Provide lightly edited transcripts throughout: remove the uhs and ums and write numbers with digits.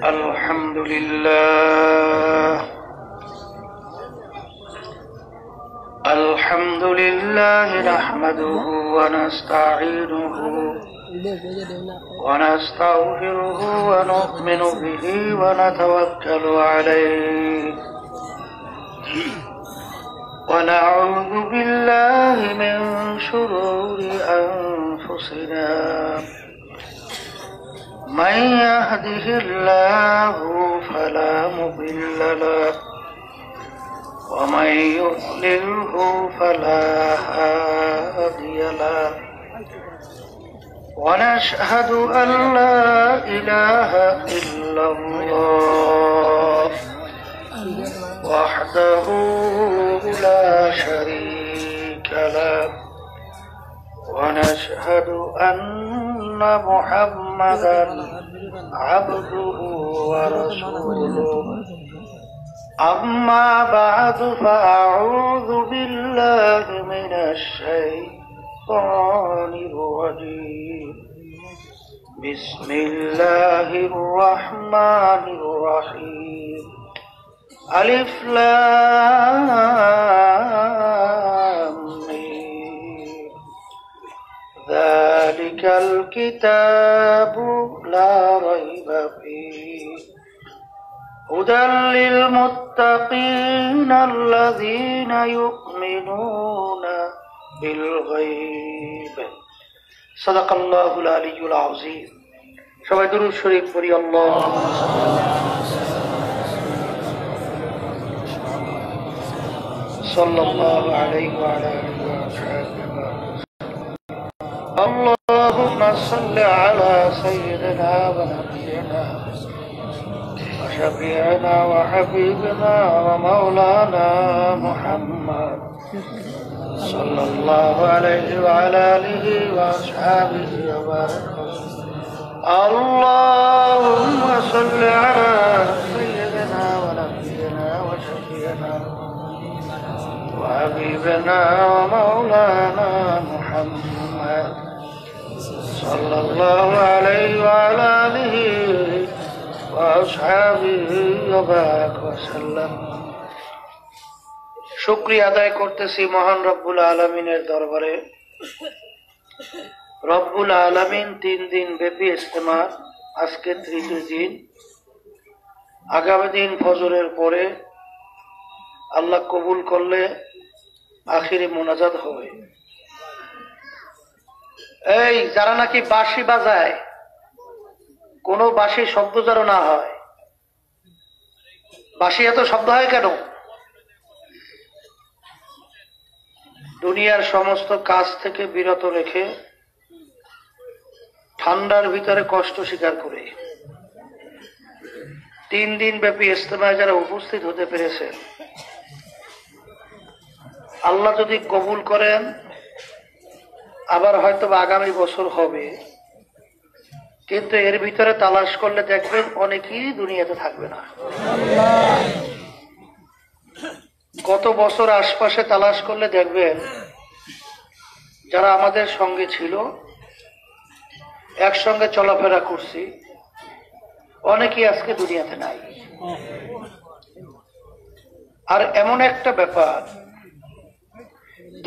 الحمد لله الحمد لله نحمده ونستعينه ونستغفره ونؤمن به ونتوكل عليه ونعوذ بالله من شرور أنفسنا من يهده الله فلا مضل له ومن يضلله فلا هادي له ونشهد أن لا إله إلا الله وحده لا شريك له ونشهد أن محمدا عبده ورسوله أما بعد فأعوذ بالله من الشيطان الرجيم بسم الله الرحمن الرحيم ألف لام ميم ذلك الكتاب لا ريب فيه هدى للمتقين الذين يؤمنون بالغيب صدق الله العلي العظيم সবাই দুরূদ শরীফ পড়ি আল্লাহুম্মা সাল্লাল্লাহু আলাইহি ওয়া আলা আলিহি ওয়া সাহবিহি اللهم صل على سيدنا ونبينا وشفيعنا وحبيبنا ومولانا محمد صلى الله عليه وعلى آله وأصحابه وبارك اللهم صل على سيدنا ونبينا وشفيعنا وحبيبنا ومولانا محمد صلى الله عليه وعلى آله وأصحابه وبارك وسلم শুকরিয়া আদায় করতেছি মহান রব্বুল আলামিনের দরবারে। রব্বুল আলামিন 3 দিন ব্যাপী ইজতেমা, আজকে তৃতীয় দিন, আগামী দিন ফজরের পরে আল্লাহ কবুল করলে আখিরি মোনাজাত হবে। এই যারা নাকি বাঁশি বাজায়, কোনো বাঁশি শব্দ যেন না হয়। বাঁশি এত শব্দ হয় কেন? দুনিয়ার সমস্ত কাজ থেকে বিরত রেখে ঠান্ডার ভিতরে কষ্ট স্বীকার করে 3 দিন ব্যাপী ইজতেমায় যারা উপস্থিত হতে পেরেছেন, আল্লাহ যদি কবুল করেন আবার হয়তো আগামী বছর হবে, কিন্তু এর ভিতরে তালাশ করলে দেখবেন অনেকেই দুনিয়াতে থাকবে না। গত বছর আশপাশে তালাশ করলে দেখবেন যারা আমাদের সঙ্গে ছিল, একসঙ্গে চলাফেরা করছি, অনেকেই আজকে দুনিয়াতে নাই। আর এমন একটা ব্যাপার,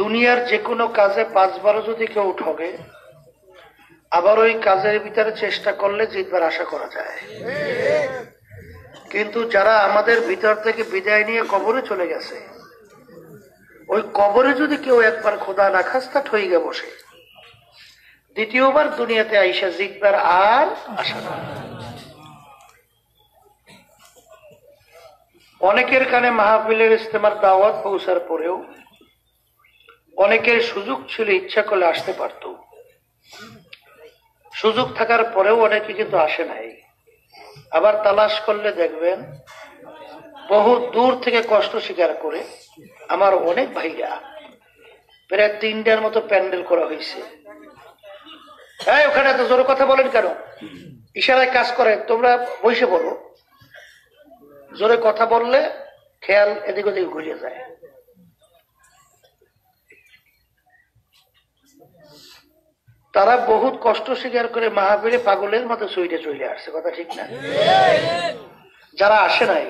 দুনিয়ার যে কোনো কাজে 5-12 যদি কেউ ঠকে, আবার ওই কাজের ভিতরে চেষ্টা করলে জিতবার আশা করা যায়। কিন্তু যারা আমাদের ভিতর থেকে বিদায় নিয়ে কবরে চলে গেছে, ওই কবরে যদি কেউ একবার খোদা না খাস্তা ঠইগে বসে, দ্বিতীয়বার দুনিয়াতে আইসা জিতবার আর আশা না। অনেকের কানে মাহফিলের ইজতেমার দাওয়াত পৌঁছার পরেও অনেকের সুযোগ ছিল, ইচ্ছা করলে আসতে পারত। সুযোগ থাকার পরেও অনেকে কিন্তু আসে নাই। আবার তালাশ করলে দেখবেন বহু দূর থেকে কষ্ট স্বীকার করে আমার অনেক ভাইরা, প্রায় 3টার মতো প্যান্ডেল করা হয়েছে। ওখানে এত জোরে কথা বলেন কেন? ইশারায় কাজ করে, তোমরা বসে বলো। জোরে কথা বললে খেয়াল এদিক ওদিক ঘুরিয়ে যায়। তারা বহুত কষ্ট স্বীকার করে মাহফিলে পাগলের মতো চইটে চলে আসছে, কথা ঠিক না? যারা আসে নাই,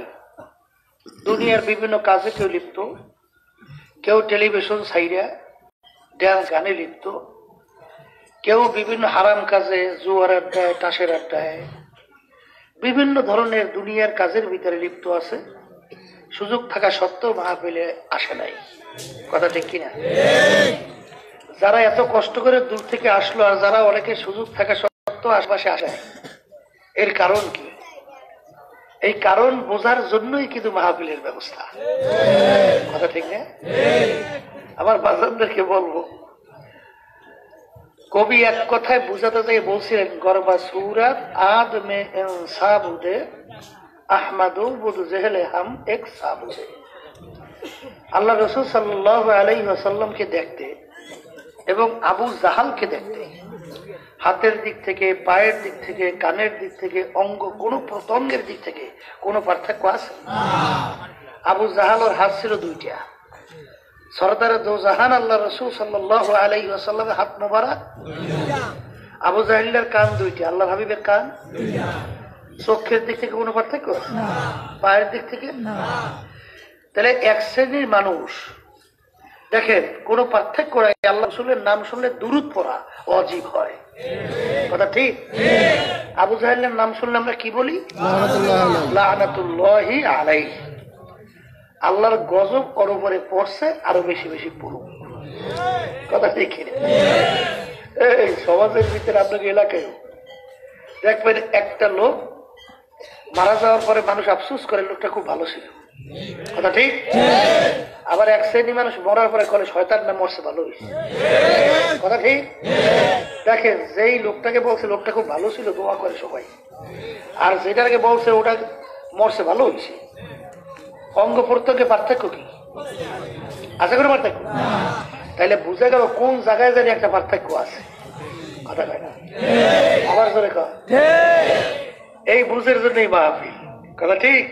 দুনিয়ার বিভিন্ন কাজে কেউ লিপ্ত, কেউ টেলিভিশন সাইডা ড্যান্স গানে লিপ্ত, কেউ বিভিন্ন হারাম কাজে, জুয়ার আড্ডায়, তাসের আড্ডায়, বিভিন্ন ধরনের দুনিয়ার কাজের ভিতরে লিপ্ত আছে। সুযোগ থাকা সত্ত্বেও মাহফিলে আসে নাই, কথা ঠিক কিনা? যারা এত কষ্ট করে দূর থেকে আসলো আর যারা অনেকে সুযোগ থাকা সত্ত্বেও আশপাশে আসে, এর কারণ কি? এই কারণ বোঝার জন্যই কিন্তু মাহফিলের ব্যবস্থা, কথা ঠিক না? আমার বাজানদেরকে বলবো, কবি এক কথায় বুঝাতে চাই বলছিলেন, গরবা সুরাত আদ মে ইনসাবুদে আহমাদু বুদ জেহলে হাম এক সাবুদে। আল্লাহ রাসূল সাল্লাল্লাহু আলাইহি ওয়াসাল্লামকে দেখতে এবং আবু জাহালকে দেখতে হাতের দিক থেকে, পায়ের দিক থেকে, কানের দিক থেকে, অঙ্গ কোনো প্রত্যঙ্গের দিক থেকে কোনো পার্থক্য আছে? আবু জাহালের হাত ছিল দুইটা, সরদারে দো জাহান আল্লাহ রাসূল সাল্লাল্লাহু আলাইহি ওয়াসাল্লামের হাত মোবারক। আবু জাহেলের কান দুইটা, আল্লাহর হাবিবের কান দুইটা। চোখের দিক থেকে কোনো পার্থক্য? পায়ের দিক থেকে? তাহলে এক শ্রেণীর মানুষ দেখেন কোনো পার্থক্য নাই, আল্লাহ রাসূলের নাম শুনলে দুরূদ পড়া ওয়াজিব হয়, কথা ঠিক? আবু জাহেলের নাম শুনলে আমরা কি বলি? লানাতুল্লাহি আলাইহি, আল্লাহর গজব ওর উপরে পড়ছে, আরো বেশি বেশি পড়ুক, কথা ঠিক? এই সমাজের ভিতরে আপনাকে এলাকায় দেখবেন একটা লোক মারা যাওয়ার পরে মানুষ আফসোস করে লোকটা খুব ভালো ছিল, কথা ঠিক? আবার এক শ্রেণী মানুষ মরার পরে করে শয়তান না মরছে ভালো হয়েছে, কথা ঠিক? দেখেন যেই লোকটাকে বলছে লোকটা খুব ভালো ছিল দোয়া করে সবাই, আর যেটাকে বলছে ওটা মরছে ভালো হয়েছে, অঙ্গ প্রত্যঙ্গে পার্থক্য কি আছে? কোনো পার্থক্য? তাইলে বুঝে গেল কোন জায়গায় জানি একটা পার্থক্য আছে, কথা কয় না? আবার জোরে কয়। এই বুঝের জন্যই মাহফিল, কথা ঠিক?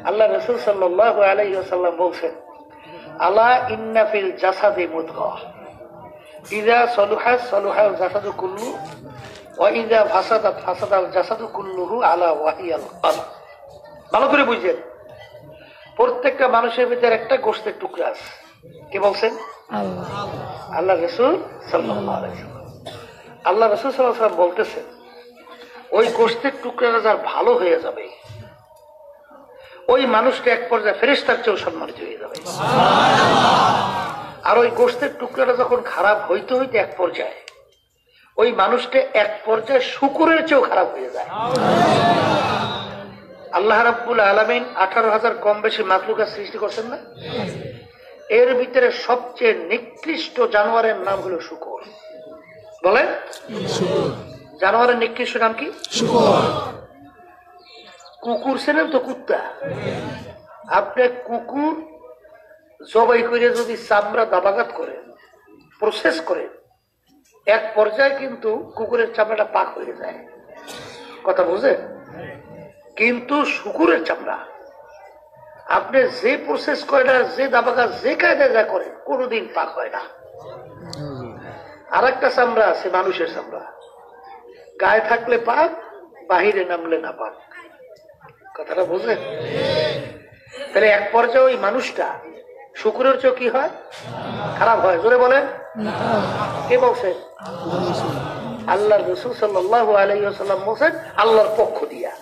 আল্লাহ রাসূল সাল্লাল্লাহু আলাইহি ওয়াসাল্লাম বলছেন, আলা ইন্না ফিল জাসাদি মুদগাহ ইযা সালুহা সালুহাল জাসাদু কুল্লু ওয়া ইযা ফাসাদাত ফাসাদাল জাসাদু কুল্লুহু আলা ওয়াহিয়াল কলব। ভালো করে বুঝেন, প্রত্যেকটা মানুষের ভিতরে একটা গোশতের টুকরা আছে। কে বলছেন? আল্লাহ রাসূল সাল্লাল্লাহু আলাইহি ওয়াসাল্লাম। আল্লাহ রাসূল সাল্লাল্লাহু আলাইহি ওয়াসাল্লাম বলতেছেন, ওই গোশতের টুকরাটা যার ভালো হয়ে যাবে, ওই মানুষটা এক পর্যায়ে ফেরেশতার চেয়েও সম্মানিত হয়ে যাবে। আর ওই গোশতের টুকরাটা যখন খারাপ হইতে হইতে এক পর্যায়ে, ওই মানুষটা এক পর্যায়ে শূকরের চেয়েও খারাপ হয়ে যায়। আল্লাহ রাব্বুল আলামিন 18,000 কম বেশি মাখলুকাত সৃষ্টি করছেন না? এর ভিতরে সবচেয়ে নিকৃষ্ট জানোয়ারের নাম হলো শূকর। বলেন, জানোয়ারের নিকৃষ্ট নাম কি? শূকর। কুকুর ছিলেন তো কুত্তা, আপনি কুকুর জবাই করে যদি চামড়া দাবাঘাত করেন, প্রসেস করেন, এক পর্যায়ে কিন্তু কুকুরের চামড়াটা পাক হয়ে যায়, কথা বুঝেন? কিন্তু শুকুরের চামড়া আপনি যে প্রসেস করেন আর যে দাবাঘাত যে কায়দায় যা করেন কোনোদিন পাক হয় না। আর একটা চামড়া আছে মানুষের চামড়া, গায়ে থাকলে পাক, বাহিরে নামলে না পাক, কথাটা বুঝলেন? তাহলে এক পর্যায়ে ওই মানুষটা শুকুরের চেয়ে কি হয়? খারাপ হয়। জোরে বলেন, কে বলছেন? আল্লাহ রাসূল সাল্লাল্লাহু আলাইহি ওয়াসাল্লাম বলছেন, আল্লাহর পক্ষ দিয়া,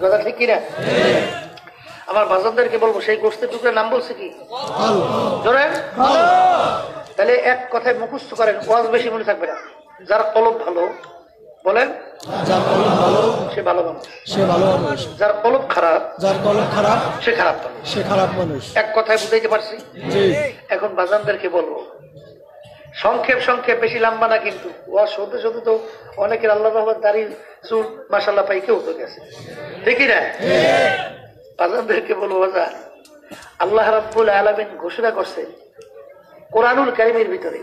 কথা ঠিক কিনা? আমার বাজারদেরকে বলবো, সেই গোশতের টুকরার নাম বলছে কি? জোরে। তাহলে এক কথায় মুখস্থ করেন, ওয়াজ বেশি মনে থাকবে না। যার কলব ভালো, বলেন, যার কলব ভালো সে ভালো মানুষ, সে ভালো মানুষ। যার কলব খারাপ, যার কলব খারাপ সে খারাপ মানুষ, সে খারাপ মানুষ। এক কথায় বুঝাইতে পারছি? এখন বাজানদেরকে বলবো, সংক্ষেপ সংক্ষেপ, বেশি লম্বা না, কিন্তু ওয়াজ শুনতে শুনতে তো অনেকের আল্লাহ রহমত দাড়ি চুল মাশাআল্লাহ পাই কেউ তো গেছে, ঠিকই না? বাজানদেরকে বলবো, বাজান, আল্লাহ রাব্বুল আলামিন ঘোষণা করছেন কোরআনুল কারীমের ভিতরে,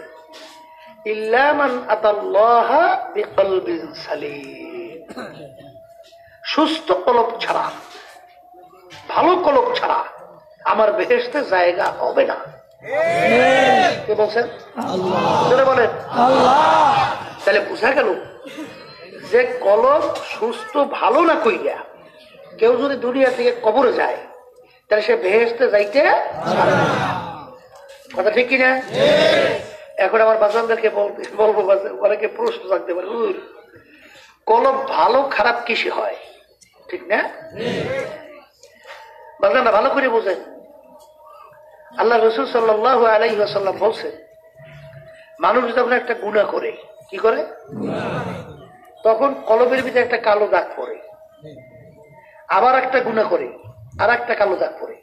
ইল্লা মান আতাল্লাহা বিকলবিন সালিম, সুস্থ কলব ছাড়া, ভালো কলব ছাড়া আমার বেহেশতে জায়গা হবে না। কে বলছেন? আল্লাহ বলেন। তাহলে বোঝা গেল যে কলব সুস্থ ভালো না কইয়া কেউ যদি দুনিয়া থেকে কবরে যায় তাহলে সে বেহেশতে যাইতে কথা ঠিক কিনা? এখন আমার বাচ্চাদেরকে বলবো, অনেকে প্রশ্ন থাকতে পারে, কলব ভালো খারাপ কিসে হয়, ঠিক না? বাচ্চারা ভালো করে বোঝেন। আল্লাহ রসুল সাল্লাল্লাহু আলাইহি ওয়াসাল্লাম বলছেন, মানুষ যখন একটা গুনাহ করে, কি করে? তখন কলবের ভিতরে একটা কালো দাগ পড়ে, আবার একটা গুনাহ করে আর একটা কালো দাগ পড়ে,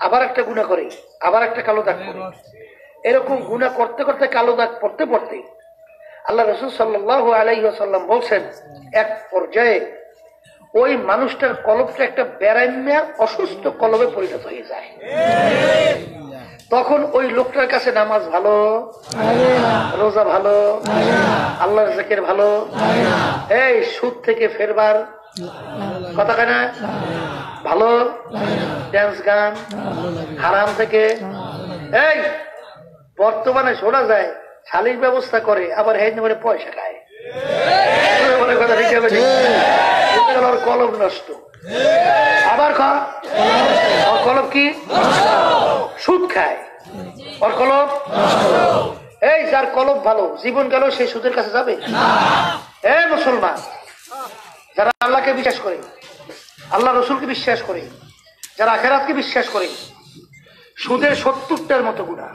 আবার একটা গুনাহ করে আবার একটা কালো দাগ পড়ে। এরকম গুনাহ করতে করতে কালো দাগ পড়তে পড়তে আল্লাহ রসুল সাল্লাল্লাহু আলাইহি ওয়াসাল্লাম বলছেন, এক পর্যায়ে ওই মানুষটার কলবটা একটা বেড়াইনা অসুস্থ কলবে পরিণত হয়ে যায়। তখন ওই লোকটার কাছে নামাজ ভালো, রোজা ভালো, আল্লাহর জিকির ভালো, এই সুদ থেকে ফেরবার কথা কেনা ভালো, ড্যান্স গান হারাম থেকে, এই বর্তমানে শোনা যায় শালীর ব্যবস্থা করে আবার হেন করে পয়সা খায়। কথা ঠিক হবে, ওর কলম নষ্ট। আবার ওর কলম কি সুদ খায়, ওর কলম। এই যার কলম ভালো, জীবন গেল সে সুদের কাছে যাবে? এই মুসলমান যারা আল্লাহকে বিশ্বাস করে, আল্লাহ রসুলকে বিশ্বাস করে, যারা আখিরাতকে বিশ্বাস করে, সুদের ৭০টার মতো গুনাহ।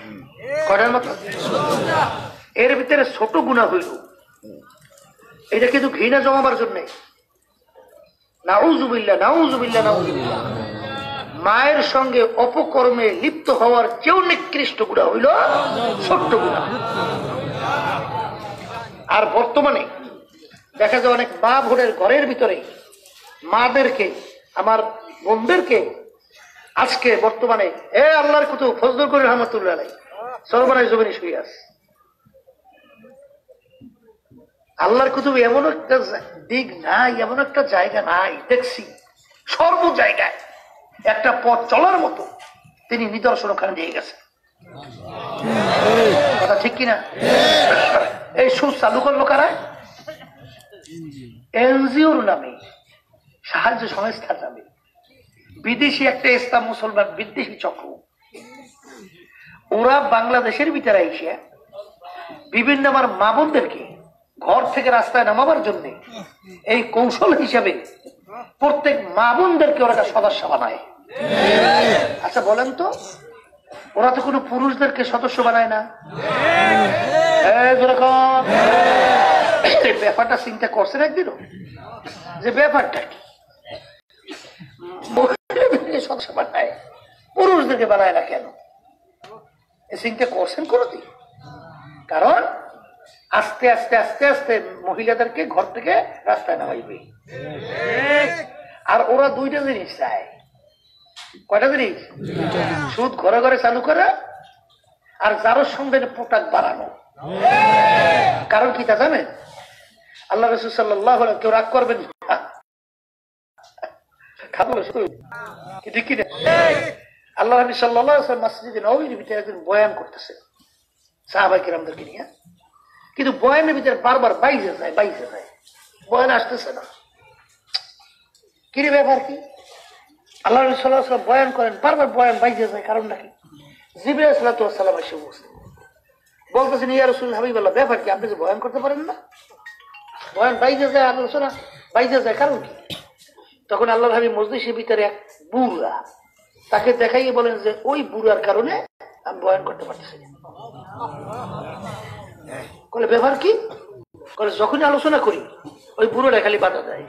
কয়টার মতো? এর ভিতরে ছোট গুনাহ হইল এটা কিন্তু ঘৃণা জমাবার জন্যে। নাউযুবিল্লাহ, নাউযুবিল্লাহ, নাউযুবিল্লাহ। মায়ের সঙ্গে অপকর্মে লিপ্ত হওয়ার চেয়েও নিকৃষ্ট গুনাহ হইল ছোট্ট গুনাহ। আর বর্তমানে দেখা যায় অনেক মা বোনের ঘরের ভিতরে মাদেরকে, আমার বোনদেরকে আজকে বর্তমানে আল্লাহর কুতুব ফজলুল করিম রহমাতুল্লাহ আলাইহি সর্বনাশ জমিনে শুয়ে আছে। আল্লাহর কুতুব এমন একটা দিক নাই, এমন একটা জায়গা নাই, দেখছি সর্ব জায়গায় একটা পথ চলার মতো তিনি নিদর্শন ওখানে দিয়ে গেছেন। কথা ঠিক কিনা? এই সুদ চালু করলো কারা? এনজিওর নামে, সাহায্য সংস্থার নামে বিদেশি একটা ইসলাম মুসলমান বিদ্বেষী চক্র, ওরা বাংলাদেশের ভিতরে এসে বিভিন্ন আমার মা বোনদেরকে ঘর থেকে রাস্তায় নামাবার জন্য এই কৌশল হিসাবে প্রত্যেক মা বোনদেরকে ওরা সদস্য বানায়। আচ্ছা বলেন তো, ওরা তো কোনো পুরুষদেরকে সদস্য বানায় না। ব্যাপারটা চিন্তা করছেন একদিনও যে ব্যাপারটা কি? মহিলাদেরকে সদস্য বানায়, পুরুষদেরকে বানায় না কেন? চিন্তা করছেন কোনদিন? কারণ আস্তে আস্তে আস্তে আস্তে মহিলাদেরকে ঘর থেকে রাস্তায় নামাইবে। আর ওরা দুইটা জিনিস চায়। কয়টা জিনিস? সুদ ঘরে ঘরে চালু করা আর যার সঙ্গে পোটাক বাড়ানো। কারণ কি তা জানেন? আল্লাহ রাসূল সাল্লাল্লাহু আলাইহি ওয়াসাল্লাম, কেউ রাগ করবেন না, আল্লাহ নবী সাল্লাল্লাহু আলাইহি ওয়াসাল্লাম মসজিদে নববীর ভিতরে একদিন বয়ান করতেছে সাহাবায়ে কেরামদেরকে নিয়ে, কিন্তু বয়ানের ভিতরে বারবার বাইজে যায়, বয়ান আসতেছে না। কি রে ব্যাপার কি? আল্লাহ নবী সাল্লাল্লাহু আলাইহি ওয়াসাল্লাম বয়ান করেন, বারবার বয়ান বাইজে যায়, কারণ নাকি? জিবরাইল আলাইহিস সালাতু ওয়াস সালাম এসে বলতেছেন, ইয়া রাসূল হাবিবাল্লাহ, ব্যাপার কি? আপনি যে বয়ান করতে পারেন না, বয়ান বাইজে যায়, আলোচনা বাইজে যায়, কারণ কি? তখন আল্লাহর হাবিব মজলিসের ভিতরে এক বুড়া, তাকে দেখাইয়ে বলেন যে ওই বুড়ার কারণে আমি বয়ান করতে পারতেছি। বলে ব্যাপার কি? বলে যখনই আলোচনা করি ওই বুড়োটা খালি বাধা দেয়।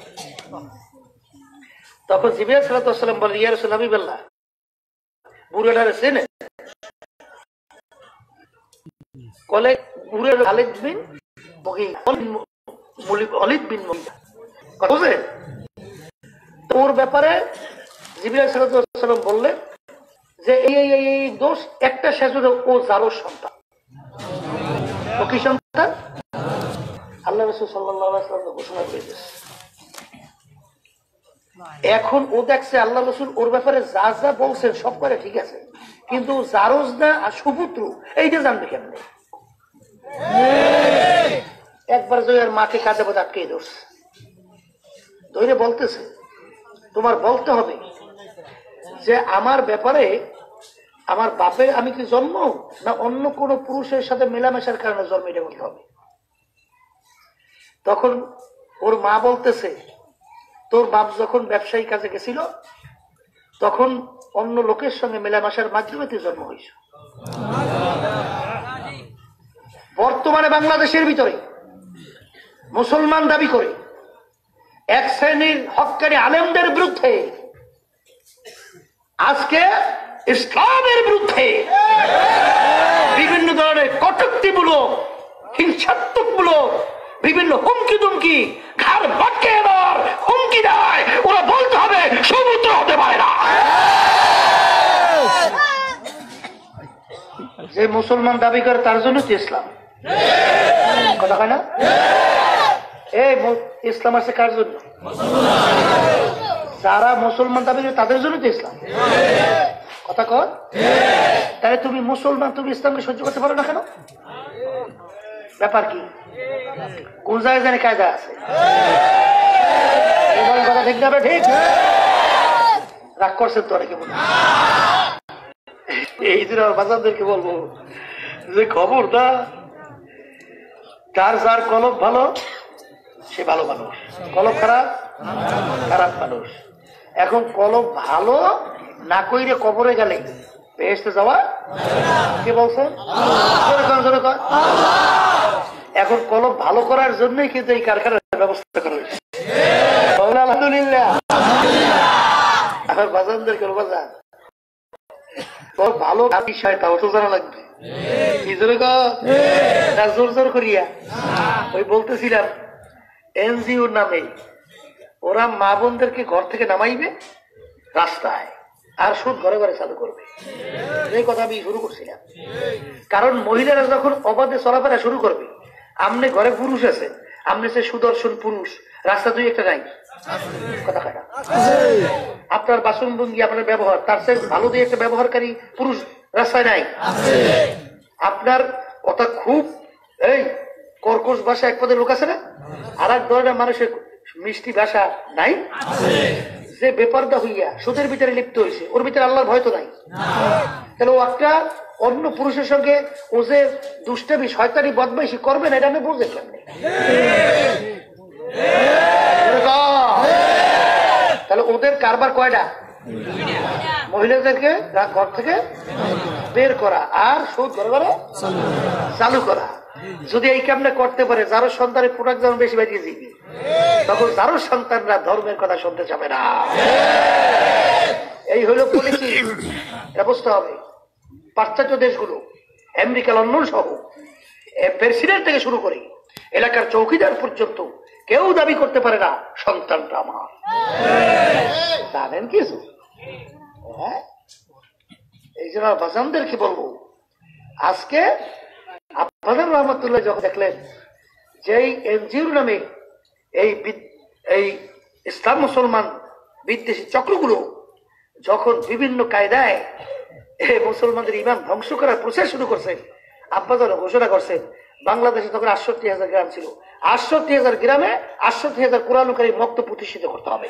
তখন জিবরাইল আলাইহিস সালাতু ওয়াস সালাম বলে, ইয়া রাসূল হাবিবাল্লাহ, বুড়াটারে চেনে? বলে বুড়ার খালিদ বিন ওলীদ বিন মুগীরা। বুঝলেন? ওর ব্যাপারে জিবরাইল আলাইহিস সালাতু ওয়াস সালাম বললেন যে এই দোষ একটা শেষ হলো, ও জারোর সন্তান। ও কি সন্তান? আল্লাহ রাসূল সাল্লাল্লাহু আলাইহি ওয়াসাল্লাম ঘোষণা করে দিয়েছে। এখন ও দেখছে আল্লাহ রাসূল ওর ব্যাপারে যা যা বলছেন সব করে ঠিক আছে, কিন্তু জারজ না আর সুপুত্র এইটা জানবে কেমনে? একবার জয়ের মাকে কাঁদে বোধ আটকে ধরছে, ধরে বলতেছে তোমার বলতে হবে যে আমার ব্যাপারে আমার বাপের আমি কি জন্ম না অন্য কোন পুরুষের সাথে মেলামেশার কারণে জন্ম, এটা বলতে হবে। তখন ওর মা বলতেছে তোর বাপ যখন ব্যবসায়ী কাজে গেছিল তখন অন্য লোকের সঙ্গে মেলামেশার মাধ্যমে তুই জন্ম হয়েছ। বর্তমানে বাংলাদেশের ভিতরে মুসলমান দাবি করে এক শ্রেণীর হক্কানি আলেমদের বিরুদ্ধে আজকে ইসলামের বিরুদ্ধে বিভিন্ন ধরনের কটূক্তিমূলক হিংসাত্মকমূলক বিভিন্ন হুমকি দুমকি ঘাড় বাটকে এবার হুমকি দেয়, ওরা বলতে হবে সমুদ্র হতে পারে না। যে মুসলমান দাবি করে তার জন্য তো ইসলাম, কথা হয় না? এই ইসলাম আছে কার জন্য? যারা মুসলমান দাবি করে তাদের জন্য তো ইসলাম, কথা কর। তাহলে তুমি মুসলমান, তুমি ইসলামকে সহ্য করতে পারো না কেন? ব্যাপার কি? কোন জায়গায় জানি কায়দা আছে, কথা ঠিক যাবে? ঠিক রাগ করছেন তো অনেকে বলে। এই দিন আমার বাচ্চাদেরকে বলবো যে খবর দা, যার যার কলম ভালো সে ভালো মানুষ, কলম খারাপ খারাপ মানুষ। এখন কলম ভালো না কইরে কবরে গেলে বেহেশতে যাওয়া কে বলছেন? এখন কলম ভালো করার জন্যই কিন্তু এই কারখানার ব্যবস্থা করা হয়েছে, আলহামদুলিল্লাহ। এখন বাজানদেরকে বাজান ভালো বিষয় তাও তো জানা লাগবে, কি জোরে জোর জোর করিয়া। ওই বলতেছিলাম এনজিওর নামে ওরা মা বোনদেরকে ঘর থেকে নামাইবে রাস্তায়, আর সুদ ঘরে ঘরে চালু করবে। এই কথা আমি শুরু করছিলাম, কারণ মহিলারা যখন অবাধে চলাফেরা শুরু করবে, আমনে ঘরে পুরুষ আছে, আমনে সে সুদর্শন পুরুষ, রাস্তা দুই একটা নাই, কথা হয় না? আপনার বাসন ভঙ্গি আপনার ব্যবহার তার চেয়ে ভালো দিয়ে একটা ব্যবহারকারী পুরুষ রাস্তায় নাই। আপনার কথা খুব এই কর্কশ ভাষা এক পদের লোক আছে না, আর এক ধরনের মানুষের মিষ্টি ভাষা নাই। যে বেপরদা হইয়া সুদের ভিতরে লিপ্ত হয়েছে, ওর ভিতরে আল্লাহর ভয় তো নাই। তাহলে ও একটা অন্য পুরুষের সঙ্গে ও যে দুষ্টামি শয়তানি বদমাইশি করবে না, এটা আমি বুঝতে পারি। তাহলে ওদের কারবার কয়টা? মহিলাদেরকে ঘর থেকে বের করা আর সুদ ঘরে ঘরে চালু করা। যদি এই কামটা করতে পারে, যারো সন্তানের প্রোডাক্ট যেমন বেশি বাড়িয়ে দিবি, তখন যারো সন্তানরা ধর্মের কথা শুনতে চাবে না। এই হলো পলিসি, এটা বুঝতে হবে। পাশ্চাত্য দেশগুলো, আমেরিকা, লন্ডন সহ প্রেসিডেন্ট থেকে শুরু করে এলাকার চৌকিদার পর্যন্ত কেউ দাবি করতে পারে না সন্তানটা আমার। জানেন কিছু? হ্যাঁ, এই জন্য বাজানদেরকে বলবো, আজকে আপনাদের রহমতুল্লাহ যখন দেখলেন যে এনজিওর নামে এই ইসলাম মুসলমান বিদ্বেষী চক্রগুলো যখন বিভিন্ন কায়দায় মুসলমানদের ইমান ধ্বংস করার প্রচেষ্টা শুরু করছে, আব্বাজান ঘোষণা করছেন বাংলাদেশে তখন 68,000 গ্রাম ছিল, 68,000 গ্রামে 68,000 কোরআনকারী মক্তব প্রতিষ্ঠিত করতে হবে।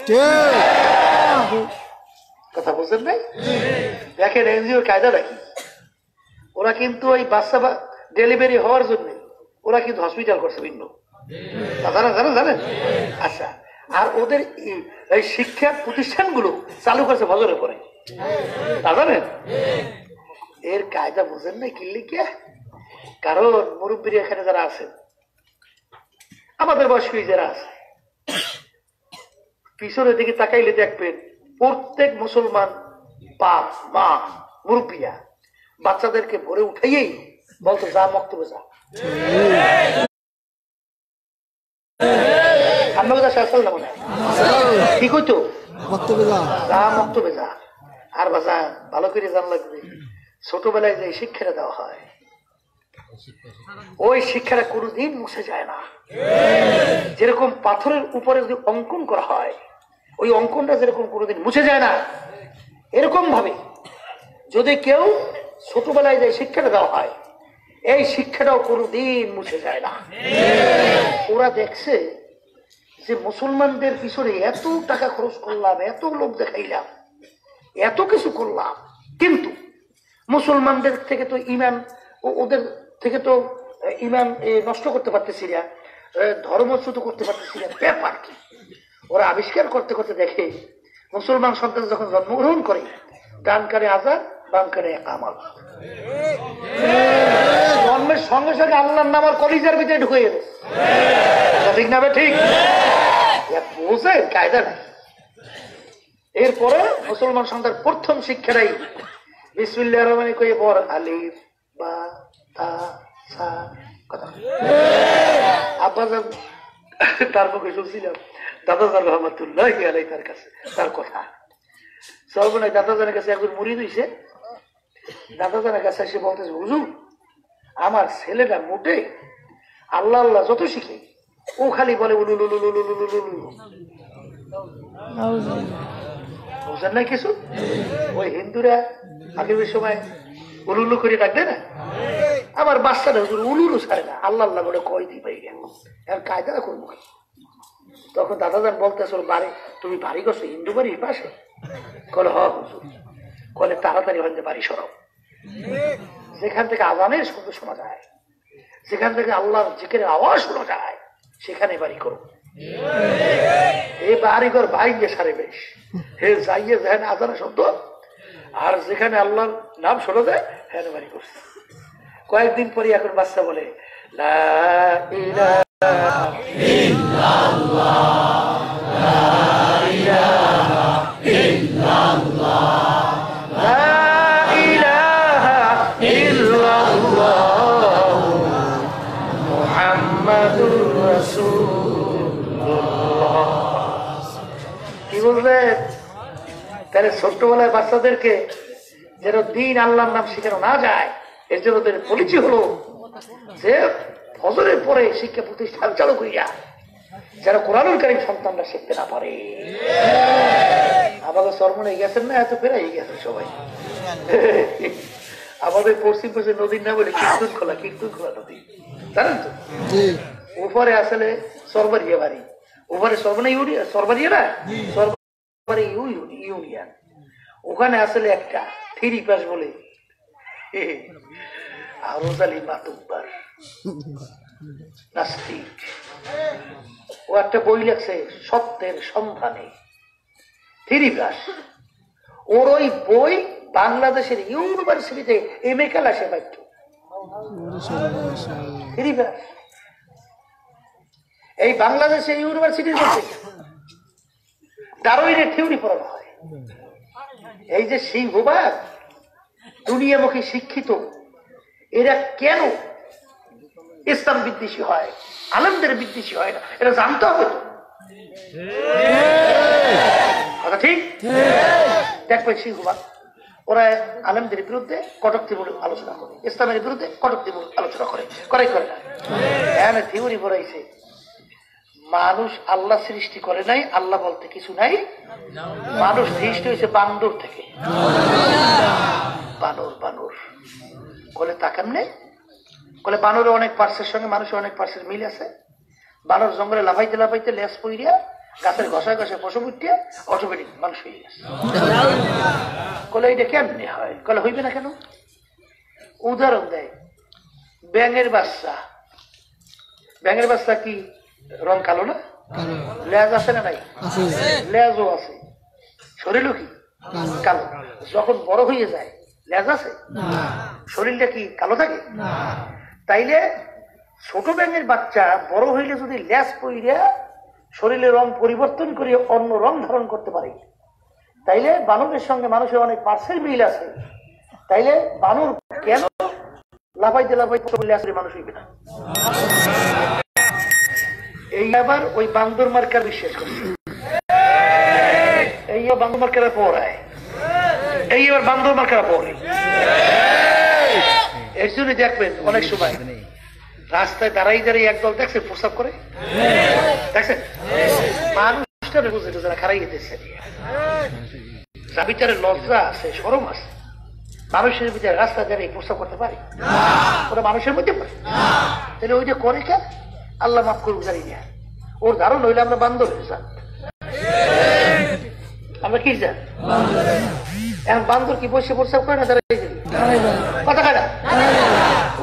কথা বুঝলেন নাই? দেখেন এনজিওর কায়দাটা কি। ওরা কিন্তু ওই বাচ্চা ডেলিভারি হওয়ার জন্য ওরা কিন্তু হসপিটাল করছে ভিন্ন, জানেন? আচ্ছা, আর ওদের এই শিক্ষা প্রতিষ্ঠানগুলো চালু করছে বছরের পরে, তা জানেন? এর কায়দা বুঝেন নাই কিনলে কে? কারণ মুরব্বীর এখানে যারা আছেন, আমাদের বয়স্ক যারা আছে, পিছনের দিকে তাকাইলে দেখবেন প্রত্যেক মুসলমান বাপ মা মুরব্বীরা বাচ্চাদেরকে ভরে উঠাইয়েই বলতো যা মক্তবে যা। ঠিক হইতো, যা মক্তবে যা। আর বাজা ভালো করে জান লাগবে, ছোটবেলায় যে শিক্ষাটা দেওয়া হয় ওই শিক্ষাটা কোনোদিন মুছে যায় না। যেরকম পাথরের উপরে যদি অঙ্কন করা হয়, ওই অঙ্কনটা যেরকম কোনোদিন মুছে যায় না, এরকম ভাবে যদি কেউ ছোটবেলায় যে শিক্ষাটা দেওয়া হয় এই শিক্ষাটাও কোনোদিন মুছে যায় না। ওরা দেখছে যে মুসলমানদের পিছনে এত টাকা খরচ করলাম, এত লোক দেখাইলাম, এত কিছু করলাম, কিন্তু মুসলমানদের থেকে তো ইমান, ওদের থেকে তো ইমান নষ্ট করতে পারতেছি না, ধর্মচ্যুত করতে পারতেছি না, ব্যাপার কি? ওরা আবিষ্কার করতে করতে দেখে মুসলমান সন্তান যখন জন্মগ্রহণ করে ডান কানে আযান বাম কানে ইকামত, জন্মের সঙ্গে সঙ্গে আল্লাহর নাম আর কলিজার ভিতরে ঢুকে গেছে। ঠিক না? ঠিক বোঝে কায়দা নাই। এরপরে মুসলমান সন্তান প্রথম শিক্ষাটাই বিসমিল্লাহির রহমানির রহিম কইয়ে পড়, আলিফ বা তা সা। কথা আব্বাজান তার মুখে শুনছিলাম দাদাজান রহমাতুল্লাহি আলাইহি তার কাছে তার কথা সর্বনাশ। দাদাজানের কাছে একজন মুরিদ হইছে, দাদাজানের কাছে এসে বলতেছে, হুজুর আমার ছেলেটা মোটে আল্লাহ আল্লাহ যত শিখে ও খালি বলে বুঝেন না কিছু? ওই হিন্দুরা আগের সময় উলুলু করে ডাকবে না, আমার বাচ্চাটা হুজুর উলুলু ছাড়ে না, আল্লাহ আল্লাহ বলে কয় দি পাই গেল, আর কায়দা করবো। তখন দাদাজান বলতেছ, বাড়ি তুমি বাড়ি করছো হিন্দু বাড়ির পাশে? কলে হ হুজুর। কলে তাড়াতাড়ি হইতে বাড়ি সরাও, যেখান থেকে আজানের শব্দ শোনা যায়, যেখান থেকে আল্লাহর জিকিরের আওয়াজ শোনা যায়, সেখানে বাড়ি করো। এই বাড়ি ঘর বাইরে সারে বেশ হে যাইয়ে যেখানে আজানের শব্দ আর যেখানে আল্লাহর নাম শোনা যায় হ্যাঁ বাড়ি করছে। কয়েকদিন পরে এখন বাচ্চা বলে লা ইলাহা ইল্লাল্লাহ, লা ইলাহা ইল্লাল্লাহ, লা ইলাহা ইল্লাল্লাহ মুহাম্মাদুর রাসূলুল্লাহ। কি বলবেন? তাহলে ছোট্টবেলায় বাচ্চাদেরকে যেন দিন আল্লাহর নাম শেখানো না যায়, এর জন্য তাদের পরিচয় হলো যে ফজরের পরে শিক্ষা প্রতিষ্ঠান চালু করিয়া যেন কোরআনুল কারীম সন্তানরা শিখতে না পারে। আমাদের সরমনে গেছেন না, এত ফেরাই গেছে সবাই। আমাদের পশ্চিম পাশে নদীর নাম বলে কীর্তন খোলা নদী, জানেন তো? উপরে আসলে সরবারিয়া বাড়ি, উপরে সরবারিয়া না সরবারি ইউনিয়ন, ওখানে আসলে একটা থ্রি পাস বলে আরোজালি মাতুব্বার নাস্তিক, ও একটা বই লেখছে সত্যের সন্ধানে, থ্রি পাস। ওর ওই বই বাংলাদেশের ইউনিভার্সিটিতে এম এ ক্লাসে পাইত। থ্রি পাস এই বাংলাদেশের ইউনিভার্সিটির মধ্যে ডারউইনের থিওরি পড়ানো হয়। এই যে সিংহবাগ দুনিয়ামুখী শিক্ষিত এরা কেন ইসলাম বিদ্বেষী হয়, আলেমদের বিদ্বেষী হয় না, এটা জানতে হবে তো। কথা ঠিক? দেখবেন সিংহবাগ ওরা আলেমদের বিরুদ্ধে কটূক্তিমূলক আলোচনা করে, ইসলামের বিরুদ্ধে কটূক্তিমূলক আলোচনা করে না। এখানে থিওরি পড়াইছে মানুষ আল্লাহ সৃষ্টি করে নাই, আল্লাহ বলতে কিছু নাই, মানুষ সৃষ্টি হয়েছে বান্দর থেকে। বানর বলে তা কেমনে? বলে বানরের অনেক পার্সের সঙ্গে মানুষের অনেক পার্সের মিল আছে। বানর জঙ্গলে লাফাইতে লাফাইতে লেজ পইরিয়া গাছের ঘষায় ঘষায় পশু উঠিয়া অটোমেটিক মানুষ হয়ে গেছে। বলে এটা কেমনে হয়? বলে হইবে না কেন? উদাহরণ দেয়, ব্যাঙের বাচ্চা কি রং কালো না? লেজ আছে না নাই? লেজও আছে, শরীরও কি কালো। যখন বড় হয়ে যায় লেজ আছে, শরীরটা কি কালো থাকে? তাইলে ছোট ব্যাঙের বাচ্চা বড় হইলে যদি লেজ পইরা শরীরের রং পরিবর্তন করে অন্য রং ধারণ করতে পারে, তাইলে বানরের সঙ্গে মানুষের অনেক পার্সেল মিল আছে। তাইলে বানর কেন লাফাইতে লাফাইতে মানুষ হইবে না? এই আবার ওই বান্দর মার্কার বিশ্বাস করছে, এই বান্দর মার্কারা পড়ায়, এই এবার বান্দর মার্কারা পড়ে। এর জন্য দেখবেন অনেক সময় রাস্তায় দাঁড়াই একদল দেখছেন প্রস্তাব করে, দেখছেন মানুষটা বুঝে যারা খারাই দিচ্ছে, যার ভিতরে লজ্জা আছে, শরম আছে, মানুষের ভিতরে রাস্তা দিয়ে প্রস্তাব করতে পারে? ওরা মানুষের মধ্যে পারে, তাহলে ওইটা করে কেন? আল্লাহ মাফ করুক, জানি না। ওর ধারণ হইলে আমরা বান্দর হয়ে যান। আমরা কি যান? এখন বান্দর কি বসে প্রস্তাব করে না? দাঁড়াই কথা খায় না।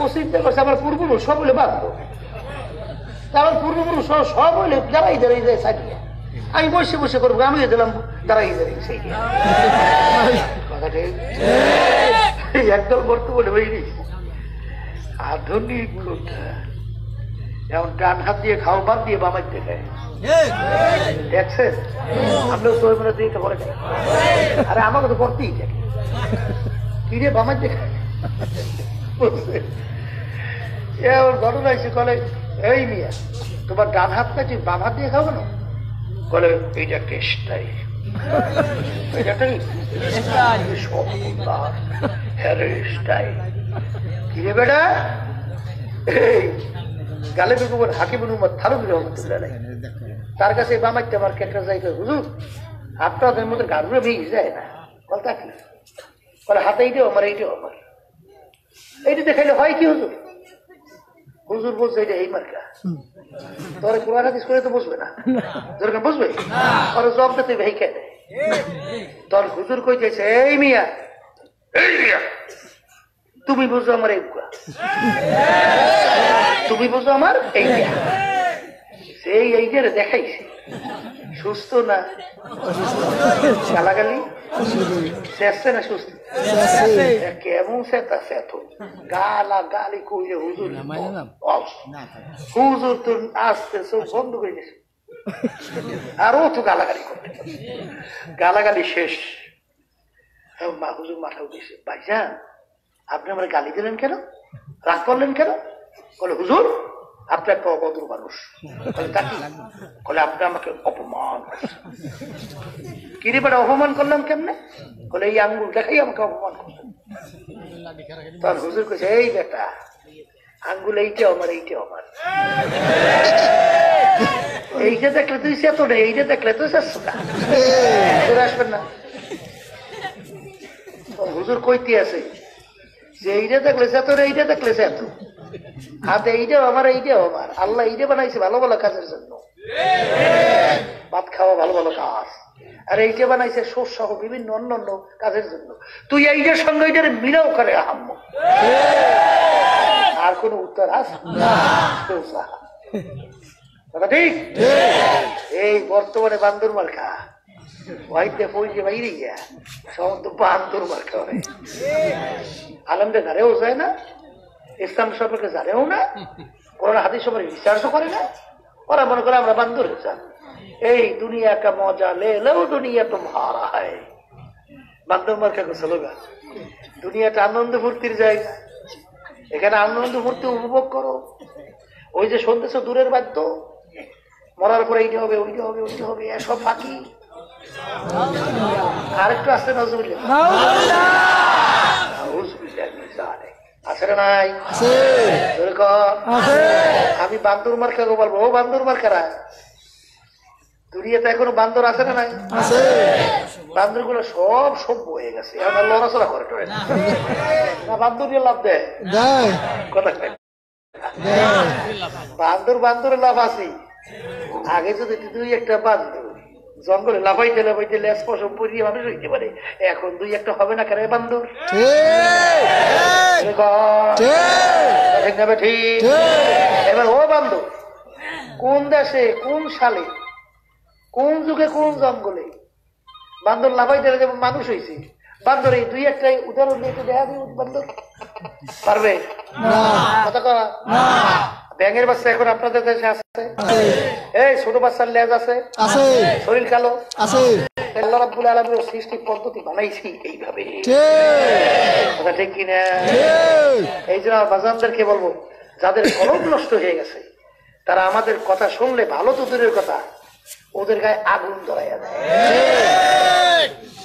ও চিন্তা করছে আমার পূর্বপুরুষ সব হলে বান্দর, আমার পূর্বপুরুষ সব হলে দাঁড়াই দাঁড়াই যায় সাইডে, আমি বসে বসে করবো, আমি দিলাম দাঁড়াই দাঁড়াই সেই কথা ঠিক। একদম বর্তমানে হয়নি আধুনিক কথা। যেমন ডান হাত দিয়ে খাও, বাদ দিয়ে বামাই দেখায়, দেখছেন? আপনিও তো মনে দিকে বলে দেয়, আরে আমাকে তো করতেই দেখে কি রে বামাই দেখায়। এমন ঘটনা এসে বলে, এই মিয়া তোমার ডান হাত না তুই বাম হাত দিয়ে খাও কেন? বলে এইটা টেস্টাই, কিরে বেটা গালে বেগুন হাকিবুল উম্মত থারুবি রহমতুল্লাহ তার কাছে বামাইতে আমার কেটে যাই, হুজুর আপনাদের মধ্যে গাড়ুরে ভেঙে যায় না? বলতা কি? বলে হাতে এইটাও আমার, এইটাও আমার, এইটা দেখাইলে হয় কি হুজুর? হুজুর বলছে এটা এই মার্কা, তোর কোরআন হাদিস করে তো বুঝবে না, যেরকম বুঝবে ওর জবটা তুই ভাই খেয়ে দেয়। তোর হুজুর কইতেছে, এই মিয়া, এই মিয়া তুমি বুঝো আমার এই বুকা, তুমি বুঝো আমার এই মিয়া। সেই এইটারে দেখাইছে, সুস্থ না গালাগালি চেষ্টা না সুস্থ, কেমন সেটা সেত গালা গালি কইলে হুজুর, হুজুর তো আসতে সব বন্ধ করে গেছে, আর ও তো গালাগালি করতে, গালাগালি শেষ। মা হুজুর মাথা উঠেছে, ভাইজান আপনি আমার গালি দিলেন কেন, রাগ করলেন কেন? বলে হুজুর আপনি একটা অভদ্র মানুষ। বলে আপনি আমাকে অপমান করছেন। কিরে বেটা অপমান করলাম কেমনে? বলে এই আঙ্গুল দেখাই আমাকে অপমান করছেন। তখন হুজুর কইছে, এই বেটা আঙ্গুল এইটাও আমার, এইটাও আমার, এইটা দেখলে তুই চেত না, এইটা দেখলে তুই চেষ্টা না, আসবেন না। হুজুর কইতে আছে যে এইটা দেখলে চেত না, এইটা দেখলে চেত, হাতে এইটাও আমার, এইটাও আমার। আল্লাহ এইটা বানাইছে ভালো ভালো কাজের জন্য, ভাত খাওয়া ভালো ভালো কাজ, আর এইটা বানাইছে শোষ সহ বিভিন্ন অন্যান্য কাজের জন্য। তুই এইটার সঙ্গে এইটার মিলাও করে আহাম্ম, আর কোন উত্তর আছে? ঠিক। এই বর্তমানে বান্দর মার্কা ওয়াইতে পৌঁছে বাইরে গিয়া সমস্ত বান্দর মার্কা হয়। আলমদের ধারেও যায় না, ইসলাম সম্পর্কে জানেও না, কোরআন হাদিস সম্পর্কে রিসার্চও করে না। ওরা মনে করে আমরা বান্দর হয়েছে। এই দুনিয়া কা মজা লে লো, দুনিয়া তোমারা হয়। বান্দর মার্কা স্লোগান। দুনিয়াটা আনন্দ ফুর্তির জায়গা, এখানে আনন্দ ফুর্তি উপভোগ করো। ওই যে শুনতেছ দূরের বাদ্য, মরার পরে এইটা হবে, ওইটা হবে, ওইটা হবে, এসব ফাঁকি। আরেকটু আসতে নজরুল্লাহ আছে না নাই? আমি বান্দর মার্কা বলবো, ও বান্দর মার্কারা দুনিয়াতে এখনো বান্দর আছে না নাই? বান্দর গুলো সব সভ্য হয়ে গেছে, এখন লড়াচড়া করে টরে না, বান্দর দিয়ে লাভ দেয় কথা। বান্দর বান্দরের লাভ আছে। আগে যদি দুই একটা বান্দর জঙ্গলে লাফাইতে লাফাইতে লেজ পশম পরিয়ে মানুষ হইতে পারে, এখন দুই একটা হবে না কেন বান্দর? ঠিক। এবার ও বান্দর কোন দেশে, কোন সালে, কোন যুগে, কোন জঙ্গলে বান্দর লাফাইতে যেমন মানুষ হয়েছে, বান্দর এই দুই একটা উদাহরণ দিয়ে দেখা দিই। বান্দর পারবে কথা কওয়া? ব্যাঙের বাচ্চা এখন আপনাদের দেশে আছে, এই ছোট বাচ্চার লেজ আছে, শরীর কালো আছে। আল্লাহ রাব্বুল আলামিন সৃষ্টি পদ্ধতি বানাইছি এইভাবে, কথা ঠিক কিনা? এই জন্য বাজানদেরকে বলবো, যাদের কলম নষ্ট হয়ে গেছে তারা আমাদের কথা শুনলে ভালো তো দূরের কথা, ওদের গায়ে আগুন ধরাইয়া দেয়,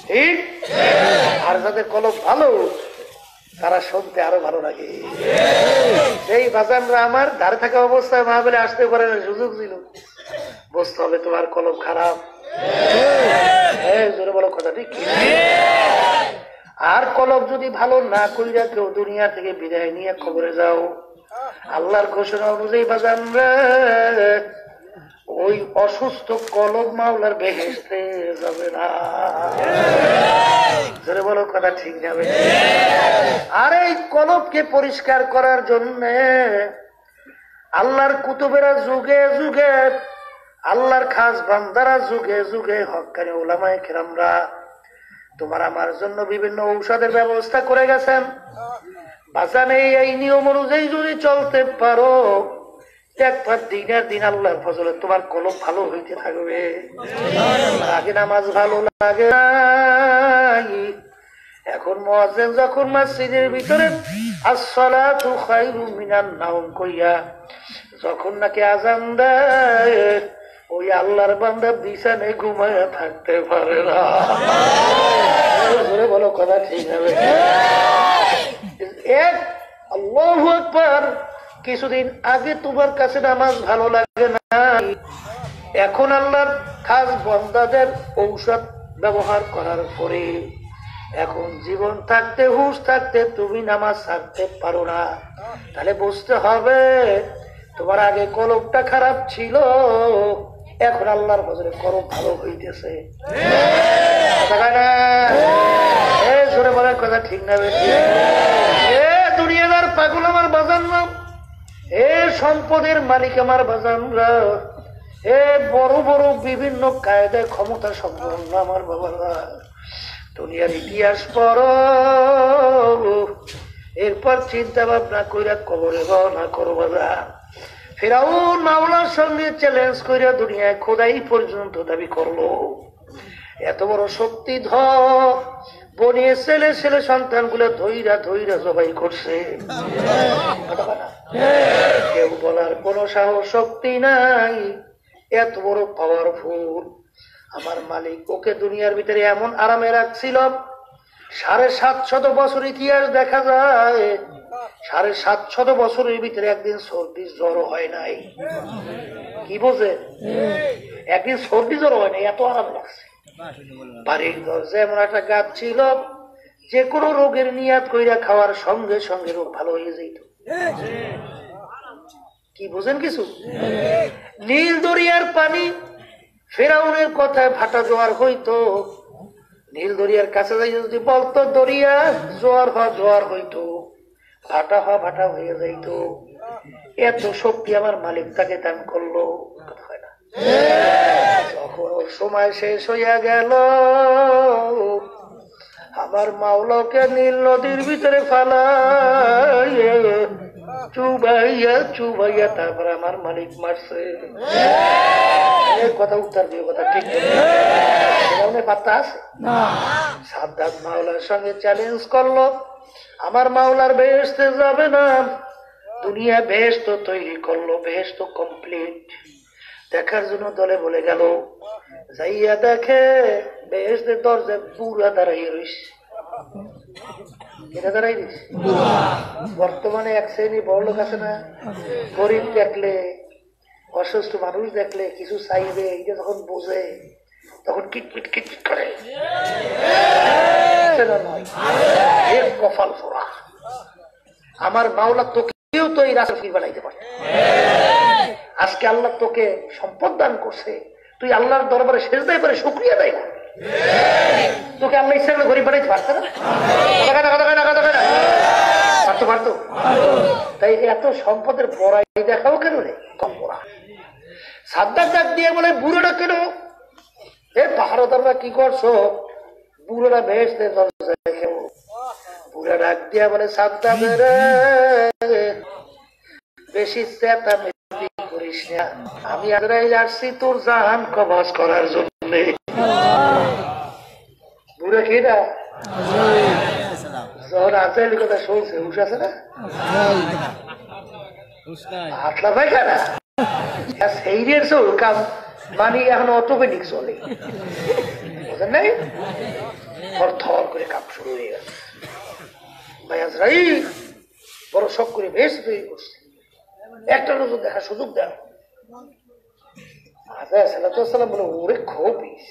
ঠিক? আর যাদের কলম ভালো তারা শুনতে আরো ভালো লাগে। এই বাজানরা আমার ধারে থাকা অবস্থায় মাহফিলে আসতে পারে না, সুযোগ ছিল, বুঝতে হবে তোমার কলম খারাপ। জোরে বলো কথা ঠিক কি? আর কলব যদি ভালো না কইরা কেউ দুনিয়া থেকে বিদায় নিয়ে কবরে যাও, আল্লাহর ঘোষণা অনুযায়ী বাজান রে, ওই অসুস্থ কলব মাওলার বেহেশতে যাবে না। জোরে বলো, কথা ঠিক যাবে। আর এই কলবকে পরিষ্কার করার জন্য আল্লাহর কুতুবেরা যুগে যুগে, আল্লাহর খাস বান্দারা যুগে যুগে, হক্কানি উলামায়ে কেরামরা তোমার আমার জন্য বিভিন্ন ঔষধের ব্যবস্থা করে গেছেন। বাঁচান এই নিয়ম অনুযায়ী যদি চলতে পারো, একবার দিনের দিন আল্লাহর ফজলে তোমার কলব ভালো হইতে থাকবে। আগে নামাজ ভালো লাগে নাই, এখন মুয়াজ্জিন যখন মসজিদের ভিতরে আসসালাতু খায়রুম মিনান নাওম কইয়া যখন নাকি আযান দেয়, ওই আল্লাহর বান্দা বিছানায় ঘুমায়া থাকতে পারে না। জোরে বলো, কথা ঠিক হবে। এক আল্লাহু আকবার। কিছুদিন আগে তোমার কাছে নামাজ ভালো লাগে না, এখন আল্লাহর খাস বান্দাদের ঔষধ ব্যবহার করার পরে এখন জীবন থাকতে, হুঁশ থাকতে তুমি নামাজ ছাড়তে পারো না। তাহলে বুঝতে হবে তোমার আগে কলবটা খারাপ ছিল, এখন আল্লাহর ফজলে কলব ভালো হইতেছে। জোরে বলার কথা ঠিক না? দুনিয়াদার পাগল আমার বাজান না, সম্পদের মালিক আমার বাজানরা, বড় বড় বিভিন্ন কায়দায় ক্ষমতা সম্পন্ন আমার বাবারা, দুনিয়ার ইতিহাস পড়ো, এরপর চিন্তা ভাবনা কইরা কবরে রওনা করো বাজার। ফিরাউন মাওলার সঙ্গে চ্যালেঞ্জ কইরা দুনিয়ায় খোদাই পর্যন্ত দাবি করলো। এত বড় শক্তিধর বনিয়ে ছেলে ছেলে সন্তান গুলো ধৈরা ধৈরা জবাই করছে। কেউ বলার কোন সাহস শক্তি নাই, এত বড় পাওয়ারফুল আমার মালিক। ওকে দুনিয়ার ভিতরে এমন আরামে রাখছিল, 750 বছর ইতিহাস দেখা যায়, 750 বছরের ভিতরে একদিন সর্দি জ্বর হয় নাই। কি বোঝে? একদিন সর্দি জ্বর হয় নাই, এত আরাম লাগছে। বাড়ির দরজা এমন একটা গাছ ছিল, যে কোনো রোগের নিয়াত কইরা খাওয়ার সঙ্গে সঙ্গে রোগ ভালো হয়ে যেত। কি বুঝেন কিছু? নীল দরিয়ার পানি ফেরাউনের কথায় ভাটা জোয়ার হইতো, নীল দরিয়ার কাছে যাই যদি বলতো দরিয়া জোয়ার হওয়া জোয়ার হইতো, ভাটা হওয়া ভাটা হয়ে যাইত। এত শক্তি আমার মালিক তাকে দান করলো। যখন ওর সময় শেষ হইয়া গেল, আমার মাওলাকে নীল নদীর ভিতরে ফালাইয়া চুবাইয়া চুবাইয়া তারপর আমার মালিক মারছে। কথা উত্তর দিয়ে কথা ঠিক পাত্তা আছে। সাদ্দাত মাওলার সঙ্গে চ্যালেঞ্জ করলো, আমার মাওলার বেহেশতে যাবে না। দুনিয়া বেহেশত তৈরি করলো, বেহেশত কমপ্লিট দেখার জন্য দলে বলে গেল। যাইয়া দেখে বেহেশতের দরজা বুড়া দাঁড়াইয়া রইছে। এটা দাঁড়াই দিস। বর্তমানে এক শ্রেণী বড় লোক আছে না, গরিব দেখলে, অসুস্থ মানুষ দেখলে কিছু চাইবে, এটা যখন বোঝে তখন কিটকিট কিটকিট করে। কপাল ফোড়া। আমার মাওলা তোকেও তো এই রাস্তা ফির বানাইতে পারে। আজকে আল্লাহ তোকে সম্পদ দান করছে, তুই আল্লাহর দরবারে সেজদায় পারে শুকরিয়া দেয় না। তোকে আল্লাহ ইচ্ছা করে গরিব বানাইতে পারছে না? পারতো পারতো। তাই এত সম্পদের বড়াই দেখাও কেন রে? কম বড়া। সাদ্দাত ডাক দিয়ে বলে, বুড়োটা কেন এ পাহাড়দাররা কি করছো? বুড়োটা বেহেশতে বুড়া ডাক দিয়া বলে, সাদ্দাতের বেশি চেঁচামেচি করিস না, আমি আজরাইল আসছি তোর জান কবজ করার জন্য। বুড়া কি না যখন আজরাইল কথা শুনছে, হুশ আছে না? হাতলা ভাই খানা সেই কাম মানে এখন অটোমেটিক চলে, বুঝেন নাই? থর করে কাম শুরু হয়ে গেছে। ভাই আজরাইল বড় শখ করে বেশ তৈরি করছে, একটা নজর দেখার সুযোগ দেন। সালাম বলে ওরে খবিস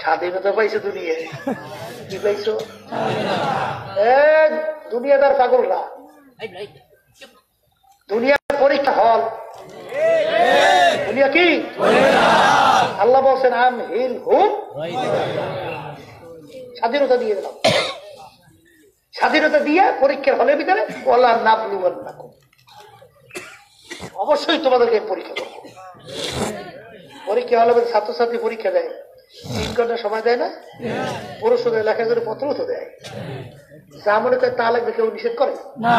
স্বাধীনতা পাইছো দুনিয়ায়, কি পাইছো? দুনিয়াদার পাগলরা, দুনিয়া পরীক্ষা হল, দুনিয়া কি? আল্লাহ বলছেন আম হিল হুম, স্বাধীনতা দিয়ে দিলাম, স্বাধীনতা দিয়ে পরীক্ষার হলের ভিতরে ওলা নাবলুয়ান নাকো, অবশ্যই তোমাদেরকে পরীক্ষা করবো। পরীক্ষা হলে ছাত্রছাত্রী পরীক্ষা দেয় 3 ঘন্টা সময় দেয় না? পুরুষদের লেখা করে পত্র তো দেয়, যা মনে করে তা লাগবে, কেউ নিষেধ করে না।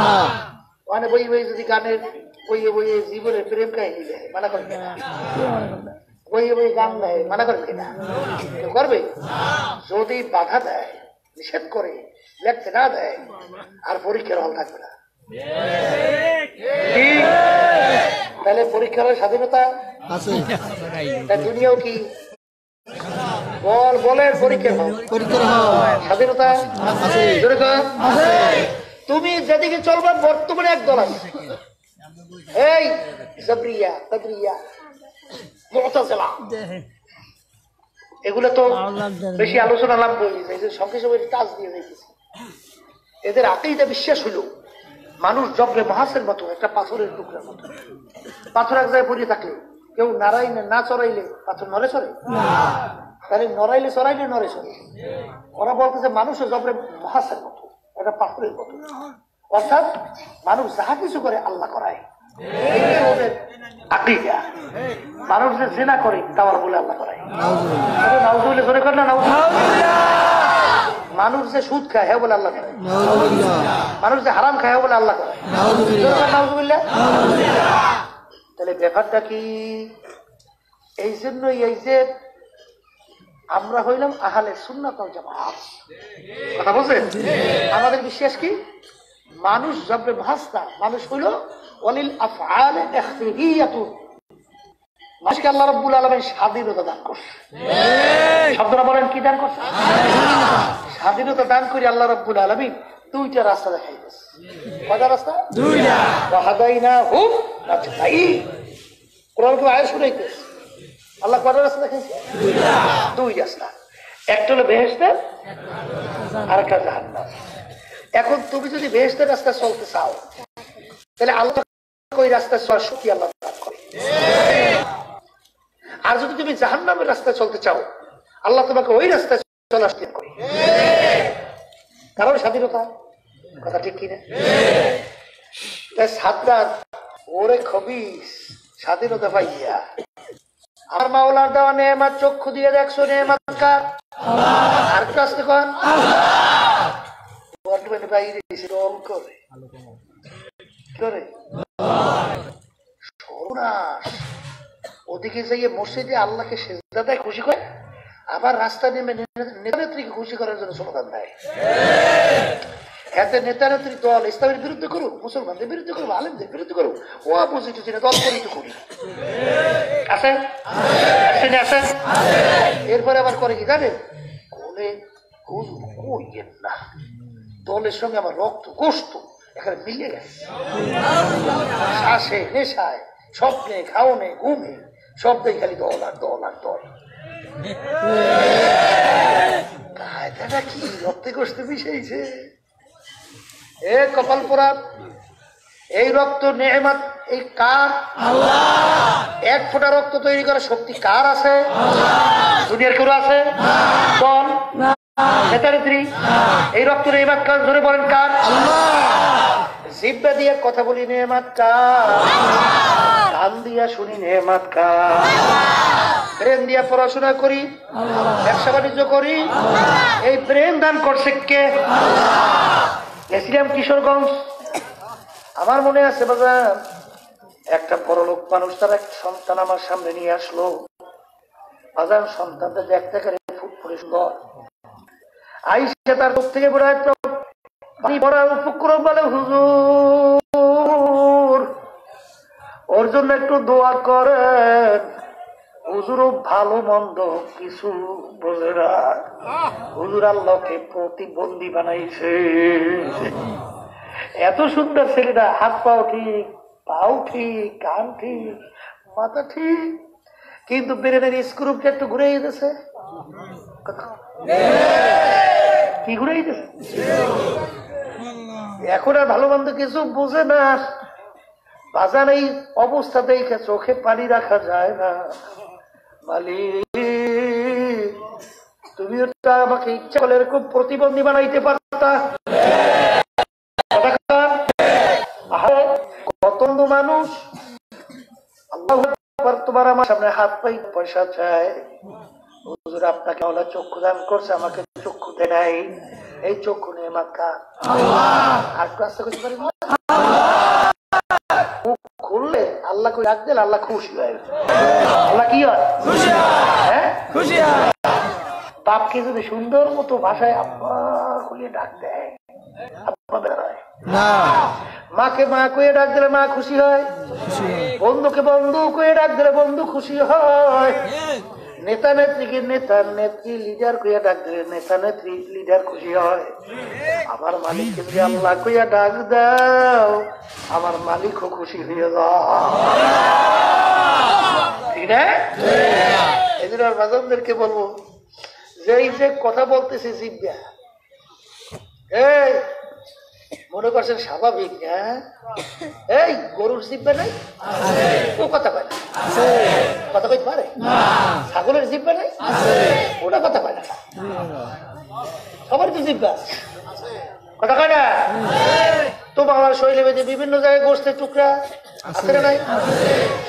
মানে বই বই যদি গানের বইয়ে বইয়ে জীবনের প্রেম কাহিনী দেয়, মানা করবে না। বইয়ে বইয়ে গান দেয়, মানা করবে না, কেউ করবে? যদি বাধা দেয়, নিষেধ করে, লেখতে না দেয়, আর পরীক্ষার হল থাকবে না। তাহলে পরীক্ষার স্বাধীনতা আছে, দুনিয়াও কি? বলেন পরীক্ষার হল, স্বাধীনতা আছে। তুমি যেদিকে চলবে, বর্তমানে এক দল আছে, এই জাবরিয়া তাদরিয়া মুতাজিলা, এগুলো তো বেশি আলোচনা লাভ বলি সঙ্গে সঙ্গে কাজ দিয়ে দেখেছি। এদের আকীদা বিশ্বাস হলো মানুষ জবরে মহাসের মতো, একটা পাথরের টুকরার মতো। পাথর এক জায়গায় পড়িয়ে থাকলে কেউ নাড়াইলে না চড়াইলে পাথর নড়ে চড়ে? তাহলে নড়াইলে চড়াইলে নড়ে চড়ে। ওরা বলতেছে মানুষও জবরে মহাসের মতো, একটা পাথরের মতো। অর্থাৎ মানুষ যাহা কিছু করে আল্লাহ করায়, ওদের আকীদা। মানুষ যে জিনা করে তাওয়ার বলে আল্লাহ করায়, নাউজুবিল্লাহ জোরে কর না, নাউজুবিল্লাহ। মানুষ যে সুদ খায় হ্যাঁ বলে আল্লাহ করে, মানুষ যে হারাম খায় বলে আল্লাহ করে, নাউজুবিল্লাহ। তাহলে ব্যাপারটা কি? এই জন্যই এই যে আমরা হইলাম আহলে সুন্নাত ওয়াল জামাত, কথা বলছেন? আমাদের বিশ্বাস কি? মানুষ জবরে মহাস্তা, মানুষ হইল ওয়ালিল আফআল ইখতিরিয়াতুন, মানুষকে আল্লাহ রাব্বুল আলামিন স্বাধীনতা দান করছে। শব্দটা বলেন, কি দান করছে? স্বাধীনতা দান করে আল্লাহ রাব্বুল আলামিন 2টা রাস্তা দেখাই দিয়েছে। কয়টা রাস্তা? 2টা। ওয়া হাদাইনাহু নাজদাইন। কোরআন কি আয়াত শুনাইতেছে? আল্লাহ কয়টা রাস্তা দেখাইছে? 2 রাস্তা। একটা হলো বেহেশতের, আরেকটা জাহান্নাম। এখন তুমি যদি বেহেশতের রাস্তায় চলতে চাও, তাহলে আল্লাহ ওই রাস্তায় চলার শক্তি আল্লাহ দান করে। আর যদি তুমি জাহান্নামের রাস্তায় চলতে চাও, আল্লাহ তোমাকে ওই রাস্তায় চলার শক্তি করে। কারণ স্বাধীনতা, কথা ঠিক কিনা? তাই সাদ্দাত ওরে খবিস স্বাধীনতা পাইয়া আমার মাওলার দেওয়া নেয়ামত চক্ষু দিয়ে দেখছো, নেয়ামত কার? আর কাছে কোন বর্তমানে বাইরে রোল করে করে সর্বনাশ। ওদিকে যাইয়ে মসজিদে আল্লাহকে সেজদা দেয়, খুশি করে, আবার রাস্তা নেমে নেতা নেত্রীকে খুশি করার জন্য স্লোগান দেয়। এতে নেতা নেত্রী দল ইসলামের বিরুদ্ধে করুক, মুসলমানদের বিরুদ্ধে করুক, আলেমদের বিরুদ্ধে করুক, ও অপোজিট দল করি তো করি আছে, আছে। এরপরে আবার করে কি জানেন? বলে কইয়েন না, দলের সঙ্গে আমার রক্ত গোস্ত এখানে মিলে গেছে, শ্বাসে নেশায় স্বপ্নে খাওনে ঘুমে সবটাই খালি দল আর দল আর দল। কায়দাটা কি রক্তে গোস্তে মিশাইছে? এ কপাল পোড়া, এই রক্ত নেয়ামত এই কার? আল্লাহ। 1 ফোঁটা রক্ত তৈরি করার শক্তি কার আছে? দুনিয়ার কেউ আছে? দল নেতানেত্রী? এই রক্ত নেয়ামত কার? ধরে বলেন কার? জিহ্বা দিয়ে কথা বলি নেয়ামত কার? কান দিয়া শুনি নেয়ামত কার? ব্রেন দিয়া পড়াশোনা করি, ব্যবসা বাণিজ্য করি, এই ব্রেন দান করছে কে? গেছিলাম কিশোরগঞ্জ, আমার মনে আছে বাজার, একটা বড়লোক মানুষ তার এক সন্তান আমার সামনে নিয়ে আসলো। বাজার সন্তানটা দেখতে গেলে ফুটফুটে সুন্দর, আইসে তার মুখ থেকে পানি পড়ার উপক্রম বলে, হুজুর ওর জন্য একটু দোয়া করেন, হুজুরও ভালো মন্দ কিছু বোঝে না, হুজুর আল্লাহকে প্রতিবন্ধী বানাইছে। এত সুন্দর ছেলেটা, হাত পাও ঠিক, পাও ঠিক, কান ঠিক, মাথা ঠিক, কিন্তু ব্রেনের স্ক্রুপটা একটু ঘুরে গেছে। কি ঘুরে গেছে? এখন আর ভালো মন্দ কিছু বোঝে না। বাজার এই অবস্থা দেখে চোখে পানি রাখা যায় না। মালিক, তুমি আমাকে ইচ্ছা করলে এরকম প্রতিবন্ধী বানাইতে পারতা। কত মানুষ আল্লাহ তোমার আমার সামনে হাত পাই পয়সা চায়, হুজুর আপনাকে আল্লাহ চক্ষু দান করছে, আমাকে চক্ষু দেয় নাই। এই চক্ষু নিয়ে মাক্কা আর আস্তে করতে পারি খুললে আল্লাহ কই ডাক দিলে আল্লাহ খুশি হয়। আল্লাহ কি হয়? হ্যাঁ, খুশি হয়। বাপকে যদি সুন্দর মতো ভাষায় আব্বা খুলিয়ে ডাক দেয়, আব্বা বের হয় না। মাকে মা কয়ে ডাক দিলে মা খুশি হয়। বন্ধুকে বন্ধু কয়ে ডাক দিলে বন্ধু খুশি হয়। নেতা নেত্রীকে নেতা নেত্রী লিডার কইয়া ডাক দিলে নেতা নেত্রী লিডার খুশি হয়। আমার মালিককে যদি আল্লাহ কইয়া ডাক দাও, আমার মালিকও খুশি হয়ে যায়। ঠিক না? এই জন্য বাজানদেরকে বলবো যে এই যে কথা বলতেছে জিব্বা, এই মনে করছেন স্বাভাবিক না? এই গরুর জিব্বা নাই, ও কথা পায় না, কথা কইতে পারে। ছাগলের জিব্বা নাই, ওটা কথা পায় না। সবারই তো জিব্বা কথা কয় না। তো বাংলার শৈলী বেঁধে বিভিন্ন জায়গায় গোষ্ঠের টুকরা আছে না নাই?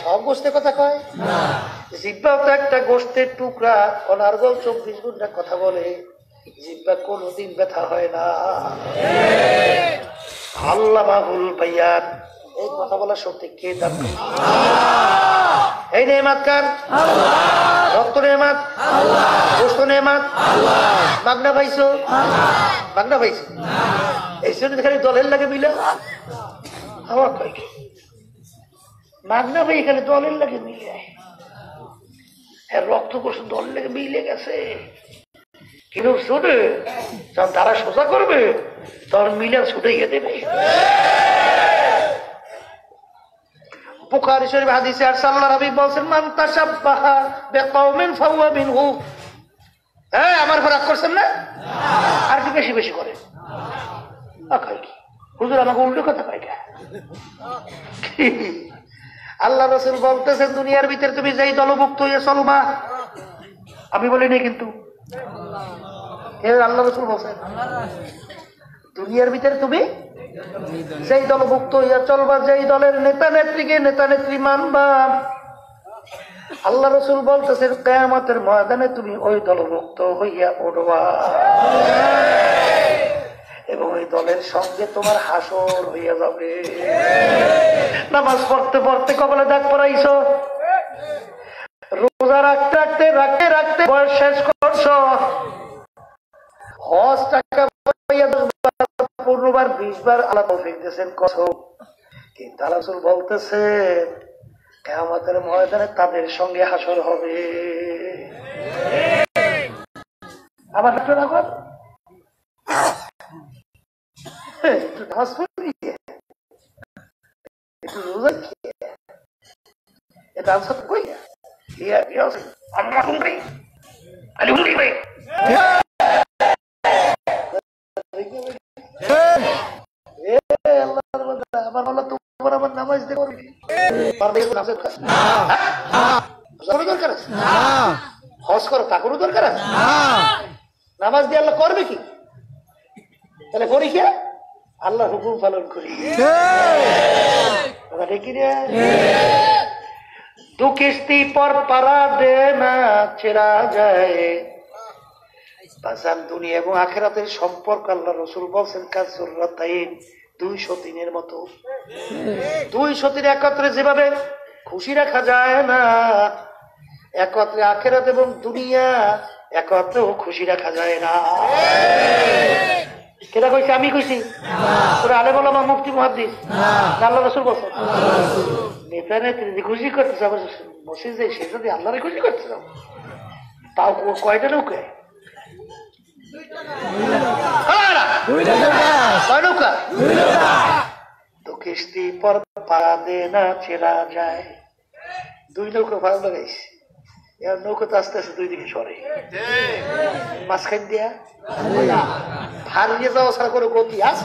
সব গোষ্ঠে কথা কয়। জিব্বাও তো একটা গোষ্ঠের টুকরা, অনার্গল 24 ঘন্টা কথা বলে। জিব্বা কোনদিন ব্যথা হয় না। আল্লাহ মাহুল পাইয়ান, এই কথা বলার শক্তি কে দান? এই নেমাত কার? রক্ত নেমাত, গোস্ত নেমাত, মাগনা পাইছো, মাগনা পাইছো। এই জন্য খালি দলের লাগে মিলে আমার কয় কি মাগনা ভাই এখানে দলের লাগে মিলে, হ্যাঁ রক্ত গোস্ত দলের লাগে মিলে গেছে। কিন্তু শুনে যখন তারা সোজা করবে তখন মিলে ছুটে গিয়ে দেবে। বুখারী শরীফ হাদিসে আর আল্লাহর হাবিব বলেন, মান তাশাব্বাহা বিকাওমিন ফাহুয়া মিনহু। হ্যাঁ, আমার ফরাক করছেন না? আর কি বেশি বেশি করে হুজুর আমাকে উল্টো কথা কয় কে? আল্লাহ রাসূল বলতেছেন, দুনিয়ার ভিতরে তুমি যেই দলভুক্ত হয়ে চলবা। আমি বলিনি কিন্তু, আল্লাহ রাসূল বলছেন দুনিয়ার ভিতরে তুমি যেই দলভুক্ত হইয়া চলবা, যেই দলের নেতা নেত্রীকে নেতা নেত্রী মানবা, আল্লাহ রাসূল বলতেছেন কিয়ামতের ময়দানে তুমি ওই দলভুক্ত হইয়া উঠবা এবং ওই দলের সঙ্গে তোমার হাসর হইয়া যাবে। নামাজ পড়তে পড়তে কপালে দাগ পড়াইছ, রোজা রাখতে রাখতে রাখতে রাখতে বয়স শেষ করছ, হজ টাকা 15 বার 20 বার আল্লাহ তৌফিক দিয়েছেন কসম, কিন্তু আল্লাহ রাসূল বলতেছেন কিয়ামতের ময়দানে তাদের সঙ্গে হাসর হবে। আমার একটু রাখুন, একটু নামাজ পড়ি, একটু রোজা খেয়ে এটা আনসার কই ইয়া ইয়া আল্লাহ হুমরি আলী হুমরি ভাই আমার আল্লাহ তোমার আমার নামাজ দিয়ে করবি পারবে না? দরকার আছে না, হজ করো তা কোনো দরকার আছে না, নামাজ দিয়ে আল্লাহ করবে কি? তাহলে করি কে? আল্লাহ হুকুম পালন করি। দু কিস্তি পর পারা দে না চেরা যায়। দুনিয়া এবং আখিরাতের সম্পর্ক আল্লাহ রাসূল বলছেন কাসুররাতাইন, 2 সতীনের মতো। 2 সতীন একত্রে যেভাবে খুশি রাখা যায় না, একত্রে আখিরাত এবং দুনিয়া একত্রেও খুশি রাখা যায় না। কেটা কইছে? আমি কইছি? তোরা আলেম ওলামা মুফতি মুহাদ্দিস আল্লাহ রাসূল বলছেন। নেতা নেত্রী খুশি করতেছে, আবার মসজিদ যাই সে যদি আল্লাহরে খুশি করতে চাও, তাও কয়টা নৌকা? তো কিস্তি পর পারা দে না চেরা যায়। দুই নৌকা ভাড়া লাগাইছি, এবার নৌকা তো আস্তে আস্তে দুই দিকে সরে, মাঝখান দিয়া হারিয়ে যাওয়া ছাড়া করে গতি আছে?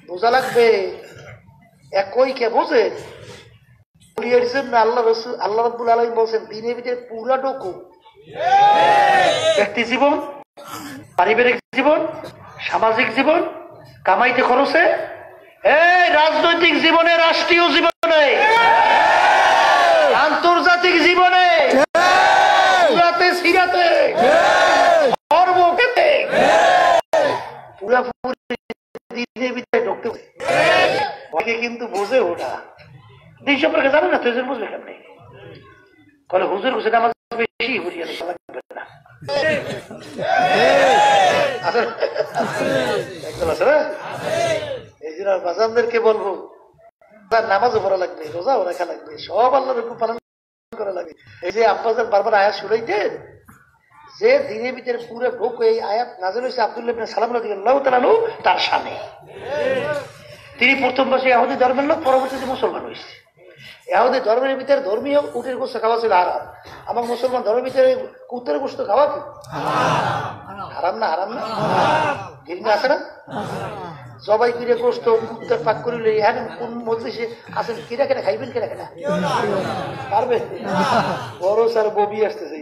বোঝা লাগবে। একই কে বোঝে আল্লাহ রসুল, আল্লাহ রাব্বুল আলামিন বলছেন দিনের ভিতরে পুরা ডুকু ব্যক্তি জীবন, পারিবারিক জীবন, সামাজিক জীবন, কামাইতে খরচে, এই রাজনৈতিক জীবনে, রাষ্ট্রীয় জীবনে, আন্তর্জাতিক জীবনে, সিরাতে, কর্মক্ষেত্রে পুরাপুরি দিনের ভিতরে ঢুকতে অনেকে কিন্তু বোঝে ওটা দিন সম্পর্কে জানে না, তো এজন বুঝবে কেমনি? বলে হুজুর হুসেন আমার বেশি হুরিয়া লাগবে না, একদম আছে না? এই জন্য বাজানদেরকে বলবো নামাজও পড়া লাগবে, রোজাও রাখা লাগবে, সব আল্লাহর হুকুম পালন করা লাগবে। এই যে আব্বাজান বারবার আয়াত শুনাইতেন যে দিনের ভিতরে পুরো ঢোক, এই আয়াত নাযিল হয়েছে আব্দুল্লাহ ইবনে সালাম রাদিয়াল্লাহু তাআলা আনহু তার শানে। তিনি প্রথম বর্ষে ইহুদি ধর্মের লোক, পরবর্তীতে মুসলমান হয়েছে। ইহুদি ধর্মের ভিতরে ধর্মীয় উটের গোশত খাওয়া ছিল হারাম। আমার মুসলমান ধর্মের ভিতরে উটের গোশত খাওয়া কি হারাম না? হারাম না? ঘৃণা আছে না? জবাই করে গোশত উত্তর পাক করিলে হ্যাঁ কোন মজলিসে আছেন কিরা কেনা খাইবেন, কেনা কেনা পারবে? বড় স্যার ববি আসতেছে,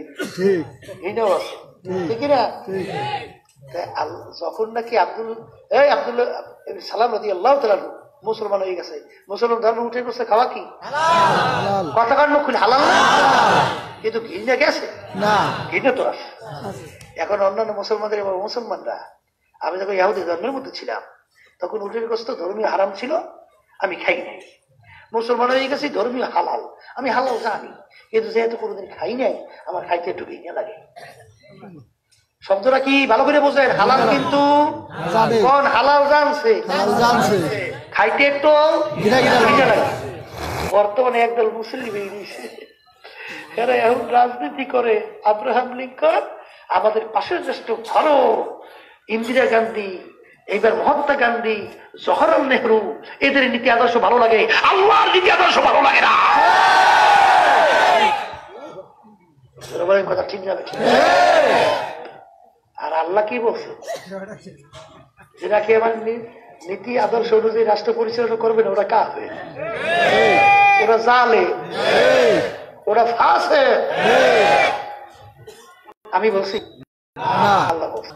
ঘৃণাও আছে, ঠিক না? যখন নাকি আব্দুল্লাহ সালাম রাদিয়াল্লাহু তাআলা মুসলমান হয়ে গেছে, মুসলমান ধর্ম উঠে গেছে, খাওয়া কি কথা কার মুখ খুলে হালাল না? কিন্তু ঘৃণা গেছে না? ঘৃণা তো আছে। এখন অন্যান্য মুসলমানদের, মুসলমানরা, আমি যখন ইহুদি ধর্মের মধ্যে ছিলাম তখন উটের গোশত ধর্মীয় হারাম ছিল, আমি খাই নাই। মুসলমান হয়ে গেছি, ধর্মীয় হালাল, আমি হালাল জানি, কিন্তু যেহেতু কোনোদিন খাই নাই আমার খাইতে একটু ঘৃণা লাগে। শব্দটা কি ভালো করে বোঝেন? হালাল কিন্তু কোন হালাল জানছে, খাইতে একটু ঘৃণা লাগে। বর্তমানে একদল মুসলিম বেরিয়েছে, এরা এখন রাজনীতি করে। আব্রাহাম লিঙ্কন, আমাদের পাশের জ্যেষ্ঠ ভালো ইন্দিরা গান্ধী, এইবার মহাত্মা গান্ধী, জওহরলাল নেহরু, এদের নীতি আদর্শ ভালো লাগে, আল্লাহর নীতি আদর্শ ভালো লাগে না। কথা ঠিক যাবে? আর আল্লাহ কি বলছে? যেটা কি আমার নীতি আদর্শ অনুযায়ী রাষ্ট্র পরিচালনা করবেন, ওরা কাফের, ওরা জালে, ওরা ফাসে। আমি বলছি আল্লাহ বলছে।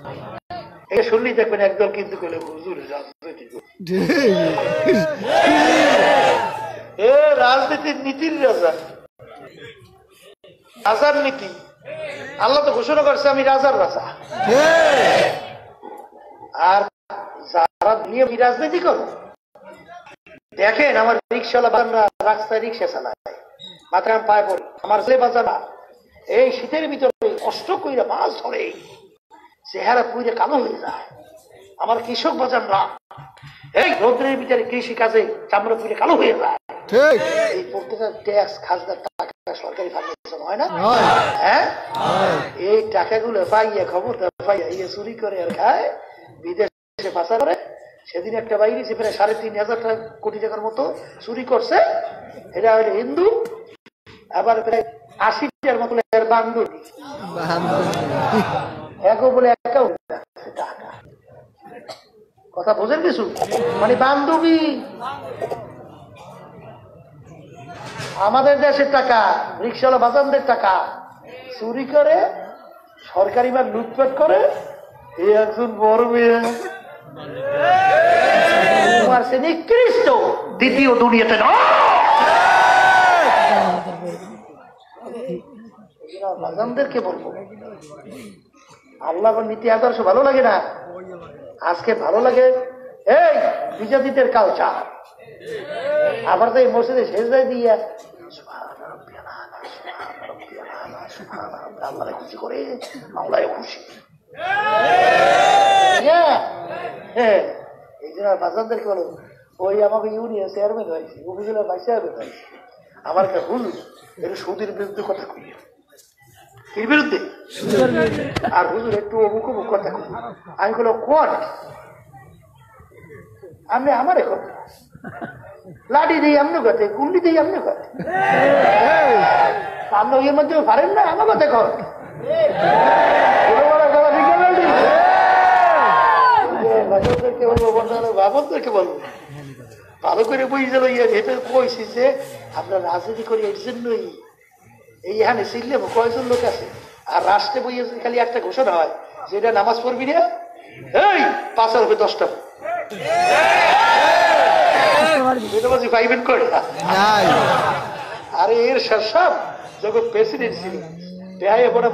এটা শুনলেই দেখবেন একদল কিন্তু বলে হুজুর রাজনীতির নীতির রাজা, রাজার নীতি। আল্লাহ তো ঘোষণা করছে আমি রাজার রাজা। আর যারা নিয়ে রাজনীতি করো, দেখেন আমার রিক্সাওয়ালা বাজানরা রাস্তায় রিক্সা চালায়, মাথায় পায়ে পড়ে। আমার ছেলে বাজানা এই শীতের ভিতরে কষ্ট কইরা মাছ ধরে, চেহারা পুইরে কালো হয়ে যায়। আমার কৃষক বাজানরা এই রোদ্রের ভিতরে কৃষি কাজে চামড়া পুইরে কালো হয়ে যায়। এই প্রত্যেকটা ট্যাক্স খাজনার টাকা সরকারি ফান্ডেশন হয় না? হ্যাঁ, এই টাকাগুলো পাইয়া ক্ষমতা পাইয়া ইয়ে চুরি করে আর খায়, বিদেশে পাচার করে। সেদিন একটা বাইরে প্রায় ৩,৫০০ কোটি টাকার মতো চুরি করছে। এটা হইলে হিন্দু, আবার প্রায় ৮০টার মতো বান্ধবী, একও বলে একাও টাকা। কথা বোঝেন কিছু? মানে বান্ধবী আমাদের দেশের টাকা, রিক্সাওয়ালা বাজানদের টাকা চুরি করে, সরকারি বার লুটপাট করে। এই একজন বড় মেয়ে নিকৃষ্ট, দ্বিতীয় দুনিয়াতে না। বাজানদেরকে বলবো আল্লাহর নীতি আদর্শ ভালো লাগে না? আজকে ভালো লাগে এই বিজাতিদের কালচার। আবার তো এই মসজিদে সেজদায় দিয়ে আল্লাহ খুশি করে, আল্লাহ খুশি। এই জন্য বাজারদেরকে বলো, ওই আমাকে ইউনিয়ন চেয়ারম্যান হয়েছে, উপজেলার ভাইস চেয়ারম্যান হয়েছে, আমার একটা হুজুর একটু সুদের বিরুদ্ধে কথা কই, এর বিরুদ্ধে। আর হুজুর একটু অমুক অমুক কথা কই। আমি বলো কোন আমি আমার এখন লাঠি দিয়ে এমনি কথা, কুন্ডি দিয়ে এমনি কথা, আপনি ওই মধ্যে পারেন না আমার কথা কর। বাবনদেরকে বলবো ভালো করে বুঝে এটা কইছি যে আমরা রাজনীতি করি এর জন্যই এইখানে চিনলে কয়জন লোক আছে, আর রাষ্ট্রে বইয়েছে খালি একটা ঘোষণা হয় যেটা নামাজ পড়বি না এই 5 রুপে 10 টাকা পাইবেন করে। আরে এর শাসক যখন প্রেসিডেন্ট ছিল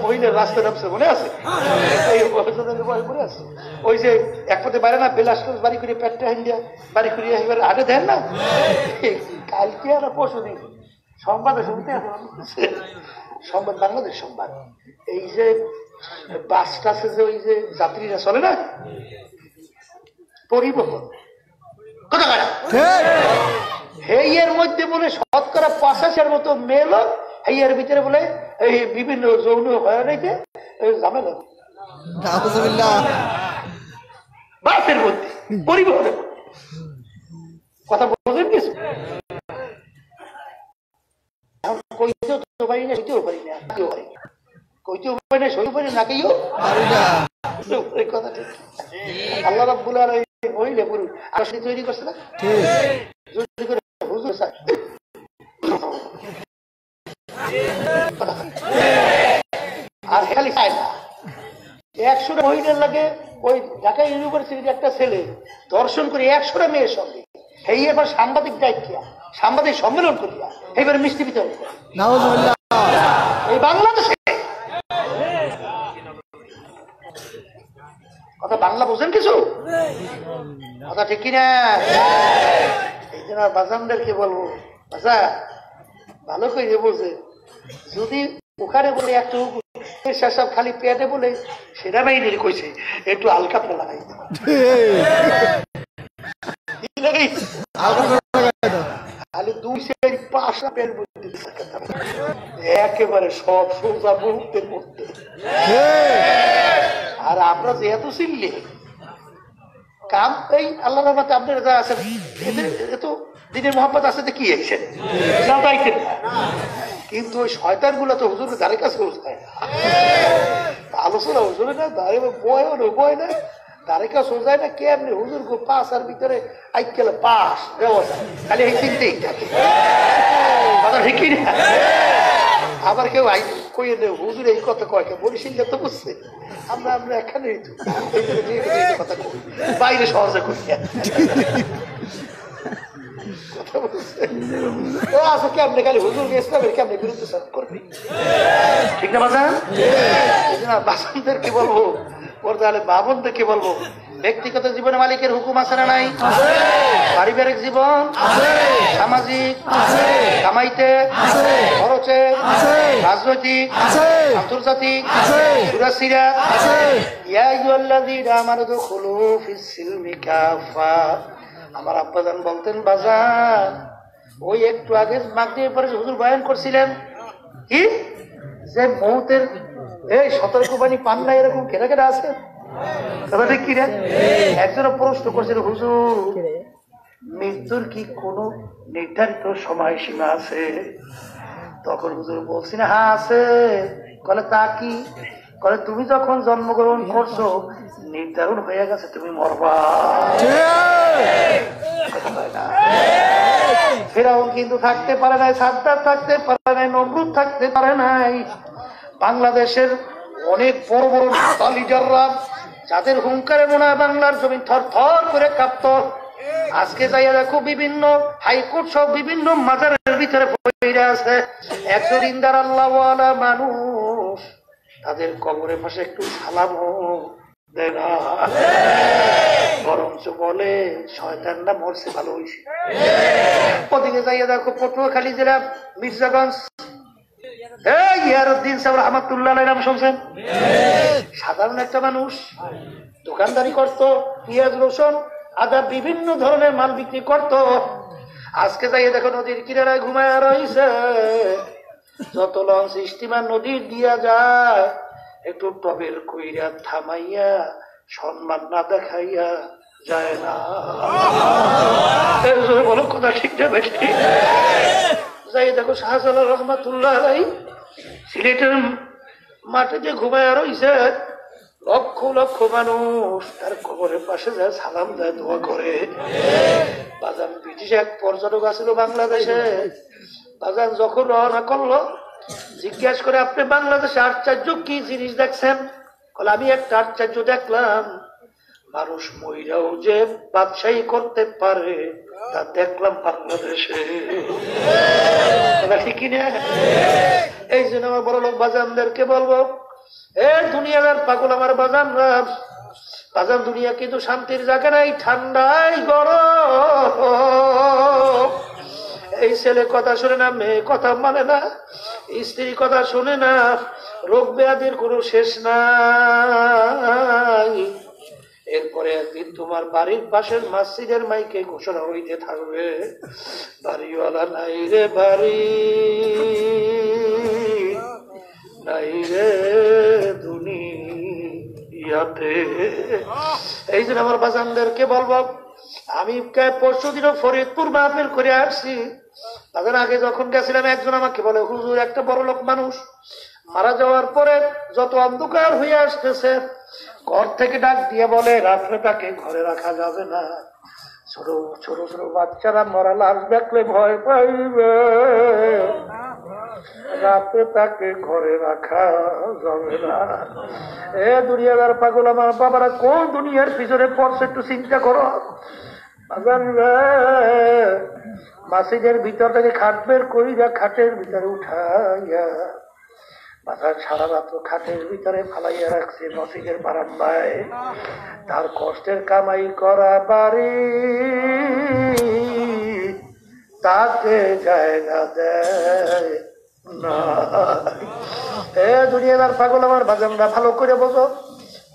মহিলার রাস্তা নামছে মনে আছে, মনে আছে ওই যে এক পথে বাইরে না বেলাস বাড়ি করে পেটটা হিন্দিয়া বাড়ি করিয়া এবার আগে দেন না। কালকে আর পরশু দিন সংবাদে শুনতে সংবাদ, বাংলাদেশ সংবাদ, এই যে বাসটা আছে যে ওই যে যাত্রীরা চলে না পরিবহন কথা কারা এর মধ্যে বলে 85% মতো মেয়ে লোক এর ভিতরে বলে এই বিভিন্ন যৌন হয়রানিতে ঝামেলা বাসের মধ্যে পরিবহনের কথা বলছেন কিছু কইতেও তো পারি না, সইতেও পারি না, কইতেও পারি না, সই পারি না, কেউ কথা ঠিক। আল্লাহ রাব্বুল আলামিন মহিলা পুরুষ আর তৈরি করছে না হুজুর স্যার আর খালি চায় না 100টা মহিলার লাগে ওই ঢাকা ইউনিভার্সিটির একটা ছেলে দর্শন করে 100টা মেয়ের সঙ্গে এই এবার সাংবাদিক দায়িত্ব সাংবাদিক সম্মেলন করিয়া এইবার মিষ্টি বিতরণ করে এই বাংলাদেশে। কথা বাংলা বোঝেন কিছু কথা ঠিক কিনা? এই জন্য বাজানদেরকে বলবো বাজা ভালো করে বোঝে, যদি ওখানে বলে একটু সব খালি পেটে বলে সেটা মেয়েদের কইছে একটু আলকাপড়া লাগাই খালি 2-5 পেট একেবারে সব সোজা মুহূর্তের মধ্যে। আর আমরা যেহেতু চিনলে কাম এই আল্লাহ রহমতে আপনারা যা আছেন এত দিনের মোহাম্মত আছে তো কি আইছেন আইছেন না, কিন্তু ওই শয়তান গুলো তো হুজুরের ধারে কাছে যায় না, আলোচনা হুজুরে না দাঁড়ে বয়ও না বয় না ধারে কাছে যায় না, কেমনি হুজুর পাশ আর ভিতরে আইকেল পাশ ব্যবস্থা খালি এই চিনতেই থাকে কথা ঠিক না। আবার কেউ কইয়ে নেই হুজুর এই কথা কয় কে বরিশিল তো বুঝছে আমরা আমরা এখানে কথা কই বাইরে সহজে করি কথা বলছে ও আছে কেমনে খালি হুজুর ইসলামের কেমনে বিরুদ্ধে সাথ করবে ঠিক না বাজান? বাসানদেরকে বলবো তাহলে বাবনদেরকে বলবো ব্যক্তিগত জীবনে মালিকের হুকুম আছে না নাই? পারিবারিক জীবন, সামাজিক, কামাইতে, খরচে, রাজনৈতিক, আন্তর্জাতিক, সুরাসিরাত, ইয়া আইয়ুহাল্লাযীনা আমানু দুখুলু ফিস সিলমি কাফা। আমার আব্বাজান বলতেন বাজান ওই একটু আগে মাগরিবের পরে হুজুর বয়ান করছিলেন কি যে মৌতের এই সতর্কবাণী পান না এরকম কেনা কেনা আছে কথা ঠিক কিনা? একজন প্রশ্ন করছিল হুজুর মৃত্যুর কি কোনো নির্ধারিত সময়সীমা আছে? তখন হুজুর বলছি না হ্যাঁ আছে। বলে তা কি? বলে তুমি যখন জন্মগ্রহণ করছো নির্ধারণ হয়ে গেছে তুমি মরবা। ফেরাউন কিন্তু থাকতে পারে নাই, সাদ্দাত থাকতে পারে নাই, নমরুদ থাকতে পারে নাই। বাংলাদেশের অনেক বড় বড় লিডাররা যাদের হুঙ্কারে মনে হয় বাংলার জমি থর থর করে কাঁপত, আজকে যাইয়া দেখো বিভিন্ন হাইকোর্ট সব বিভিন্ন মাজারের ভিতরে পড়ে আছে। একজন ইন্দার আল্লাহওয়ালা মানুষ তাদের কবরের পাশে একটু সালামও দেয় না, বরঞ্চ বলে শয়তানরা মরছে ভালো হয়েছে। ওদিকে যাইয়া দেখো পটুয়াখালী জেলা মির্জাগঞ্জ ইয়ারউদ্দিন সাহেব রহমাতুল্লাহ নাম শুনছেন? সাধারণ একটা মানুষ দোকানদারি করত, পেঁয়াজ রসুন আদা বিভিন্ন ধরনের মাল বিক্রি করত। আজকে যাইয়া দেখো নদীর কিনারায় ঘুমায় রয়েছে। যত লঞ্চ স্টিমার নদীর দিয়া যায় একটু টবের কইরা থামাইয়া সম্মান না দেখাইয়া যায় না। বলো কথা ঠিক না বেশি? যাই দেখো শাহজালাল রহমাতুল্লাহ আলাইহি সিলেটের মাঠে যে ঘুমায় রইছে, লক্ষ লক্ষ মানুষ তার কবরের পাশে যায়, সালাম দেয়, দোয়া করে। বাজান ব্রিটিশ এক পর্যটক আসছিল বাংলাদেশে, বাজান যখন রওনা করলো জিজ্ঞেস করে আপনি বাংলাদেশে আশ্চর্য কি জিনিস দেখছেন? বলে আমি একটা আশ্চর্য দেখলাম, মানুষ মহিলাও যে ব্যবসায়ী করতে পারে তা দেখলাম বাংলাদেশে। ঠিকই না? এই জন্য আমার বড় লোক বাজানদেরকে বলবো, এ দুনিয়ার পাগল আমার বাজানরা, বাজান দুনিয়া কিন্তু শান্তির জায়গা নাই, ঠান্ডায় গরম। এই ছেলে কথা শুনে না, মেয়ে কথা মানে না, স্ত্রী কথা শুনে না, রোগ ব্যাধির কোনো শেষ নাই। এরপরে একদিন তোমার বাড়ির পাশের মসজিদের মাইকে ঘোষণা হইতে থাকবে, বাড়িওয়ালা নাই রে বাড়ি, নাই রে দুনিয়াতে। এই জন্য আমার বাজানদেরকে বলবো, আমি পরশু দিনও ফরিদপুর মাহফিল করে আসছি। তাদের আগে যখন গেছিলাম একজন আমাকে বলে, হুজুর একটা বড় লোক মানুষ মারা যাওয়ার পরে যত অন্ধকার হয়ে আসতেছে, ঘর থেকে ডাক দিয়ে বলে রাত্রে তাকে ঘরে রাখা যাবে না, ছোট ছোট ছোট বাচ্চারা মরা লাশ দেখলে ভয় পাইবে, রাত্রে তাকে ঘরে রাখা যাবে না। এ দুনিয়াদার পাগল আমার বাবারা, কোন দুনিয়ার পিছনে পড়ছে একটু চিন্তা করো। মাসিদের ভিতর থেকে খাট বের করিয়া খাটের ভিতরে উঠাইয়া বাজার সারা রাত্র খাটের ভিতরে ফালাইয়া রাখছে মসজিদের বারান্দায়। তার কষ্টের কামাই করা বাড়ি তাকে জায়গা দেয় না। এ দুনিয়াদার পাগল আমার বাজানরা, ভালো করে বোঝো,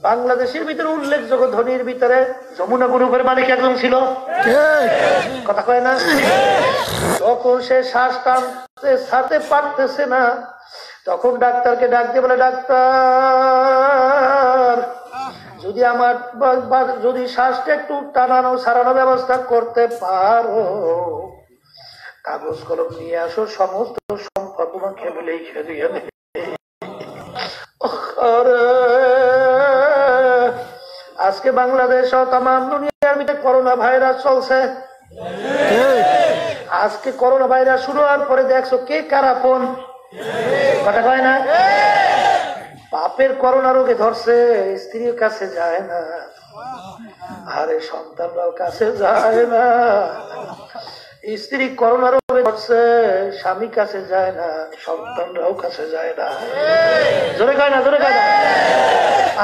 বাংলাদেশের ভিতরে উল্লেখযোগ্য ধনীর ভিতরে যমুনা গ্রুপের মালিক একজন ছিল, কথা কয় না? তখন সে শ্বাস টানতে ছাড়তে পারতেছে না, তখন ডাক্তারকে ডাক দিয়ে বলে, ডাক্তার যদি আমার যদি শ্বাসটা একটু টানানো ছাড়ানো ব্যবস্থা করতে পারো, কাগজ কলম নিয়ে আসো, সমস্ত সম্পদ তোমাকে আমি লিখে দিয়ে দেব। আজকে বাংলাদেশ তাম দুনিয়ার ভিতরে করোনা ভাইরাস চলছে। আজকে করোনা ভাইরাস শুরু হওয়ার পরে দেখছো কে কারাপন, কথা কয় না? বাপের করোনা রোগে ধরছে, স্ত্রীর কাছে যায় না, আরে সন্তানরাও কাছে যায় না। স্ত্রী করোনা রোগে ধরছে, স্বামী কাছে যায় না, সন্তানরাও কাছে যায় না। জোরে কয় না, জোরে কয় না।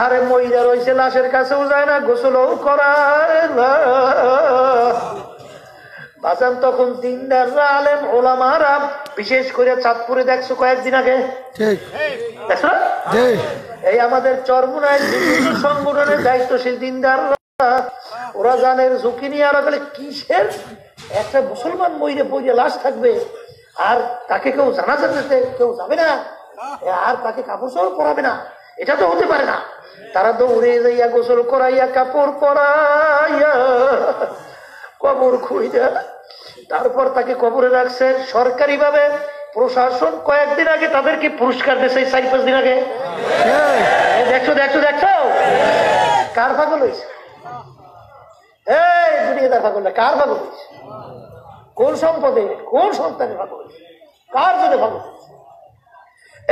আরে মহিলা রয়েছে লাশের কাছেও যায় না, গোসলও করায় না। বাজান তখন দিনদার আলেম ওলামারা, বিশেষ করে চাঁদপুরে দেখছো কয়েকদিন আগে, দেখছো এই আমাদের চরমুনায় বিভিন্ন সংগঠনের দায়িত্বশীল দিনদাররা, ওরা জানের ঝুঁকি নিয়ে আর গেলে কিসের একটা মুসলমান মহিলা পড়ে লাশ থাকবে আর তাকে কেউ জানাজা দিতে কেউ যাবে না, আর তাকে কাপড় চোপড় পরাবে না, এটা তো হতে পারে না। তারা দৌড়ে যাইয়া গোসল করাইয়া কাপড় পরাইয়া কবর খুঁড়িয়া তারপর তাকে কবরে রাখছে সরকারি ভাবে। প্রশাসন কয়েকদিন আগে তাদেরকে পুরস্কার দিয়েছে, 4-5 দিন আগে। দেখছো দেখছো দেখছো, কার পাগল হয়েছে? এই দুনিয়াদার পাগল না, কার পাগল হয়েছে? কোন সম্পদে, কোন সন্তানের পাগল হয়েছে, কার জন্য পাগল হয়েছে?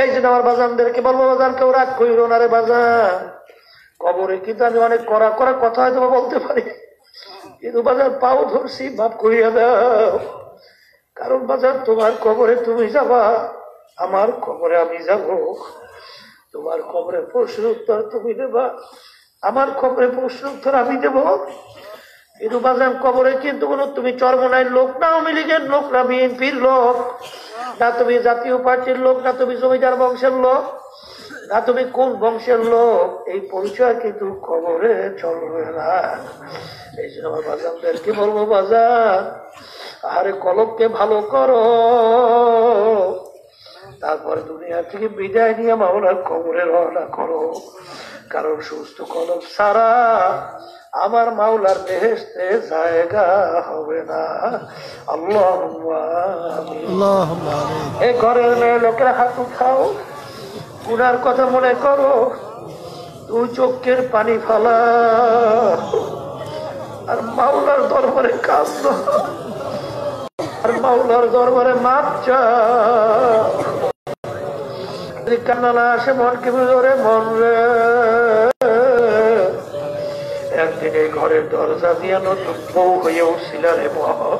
এই জন্য আমার বাজানদেরকে বলবো, বাজান কেউ রাগ কইরো না রে বাজান। কবরে কিন্তু আমি অনেক করা করা কথা হয়তো বলতে পারি, কিন্তু বাজার পাও ধরছি, মাফ করিয়া দাও। কারণ বাজার তোমার কবরে তুমি যাবা, আমার কবরে আমি যাব। তোমার কবরে প্রশ্ন উত্তর তুমি দেবা, আমার কবরে প্রশ্ন উত্তর আমি দেব। কিন্তু বাজার কবরে কিন্তু কোনো তুমি চরমনাইয়ের লোক না, আওয়ামী লীগের লোক না, বিএনপির লোক না, তুমি জাতীয় পার্টির লোক না, তুমি জমিদার বংশের লোক না, তুমি কোন বংশের লোক, এই পরিচয় কিন্তু কবরে চলবে না। এই জন্য আমার বাজানদেরকে বলবো, বাজান আরে কলবকে ভালো করো, তারপরে দুনিয়া থেকে বিদায় নিয়ে মাওলার কবরে রওনা করো। কারণ সুস্থ কলব ছাড়া আমার মাওলার বেহেশতে জায়গা হবে না। আল্লাহুম্মা আমিন। এ ঘরের মেয়ে লোকেরা হাত উঠাও, গুনার কথা মনে করো, দুই চোখের পানি ফালা আর মাওলার দরবারে কাঁদো, আর মাওলার দরবারে মাপ চাও। যদি কান্না না আসে মনকে বুঝরে মন রে, একদিন এই ঘরের দরজা দিয়ে নতুন বউ হয়ে উঠছিল রে মন।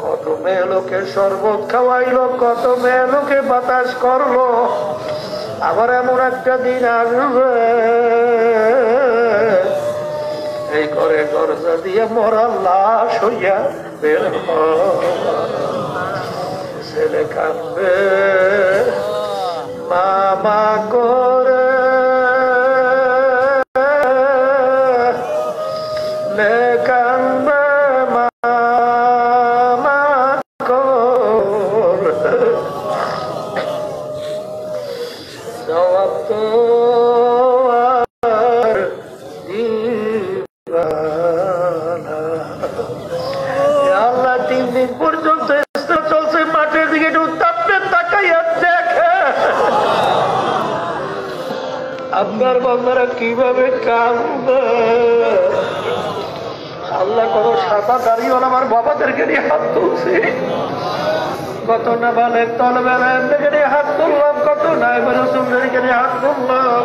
কত মেয়ে লোকে শরবত খাওয়াইলো, কত মেয়ে লোকে বাতাস করলো, আবার এমন একটা দিন আসবে এই ঘরের দরজা দিয়ে মরা লাশ হইয়া বের ছেলে কাঁদবে মামা করে, কাঁদবে মামা করে, জবাব তো আর দিবা না। আল্লাহ 3 দিন পর্যন্ত চলছে, মাঠের দিকে একটু তাপে তাকাইয়া দেখে আপনার বান্দারা কিভাবে কাঁদবে। আল্লাহ কত সাদা দাঁড়িয়ে আমার বাবাদেরকে নিয়ে হাত তুলছি, কত না বালে তলবেলা নিয়ে হাত তুললাম, কত নাই রসুলদেরকে নিয়ে হাত তুললাম।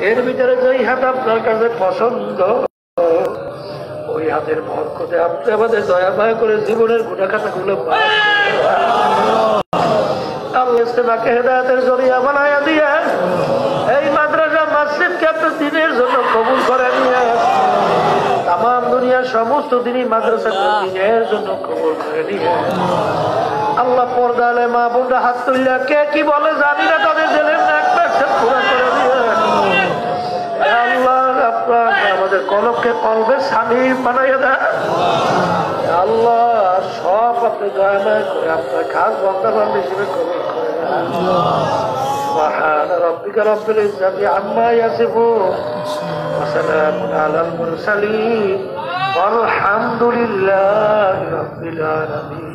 এর ভিতরে যেই হাত আপনার কাছে পছন্দ, ওই হাতের বরকতে আপনি আমাদের দয়া মায়া করে জীবনের গুণা খাতা গুলো আল্লাহকে হেদায়েতের জরিয়া বানায়া দিয়ে এই মাদ্রাসা মসজিদকে আপনি দিনের জন্য কবুল করে নিয়ে তাম দুনিয়ার সমস্ত দিনই মাদ্রাসা দিনের জন্য কবুল করে নিয়ে আল্লাহ পর্দালে মা বোনরা হাত তুললে কে কি বলে জানি না, তাদের জেলের পুরো করে দিয়ে আল্লাহ আপনার আমাদের কলবকে কলবে সানি বানাইয়া দেয়। আল্লাহ সব আপনি দয়া মায়া করে আপনার খাস বন্দাবান হিসেবে কবুল করে দেন। সুবহান রাব্বিকা রাব্বিল ইজ্জাতি আম্মা ইয়াসিফুন ওয়া সালামুন আলাল মুরসালিন ওয়ালহামদুলিল্লাহি রাব্বিল আলামিন।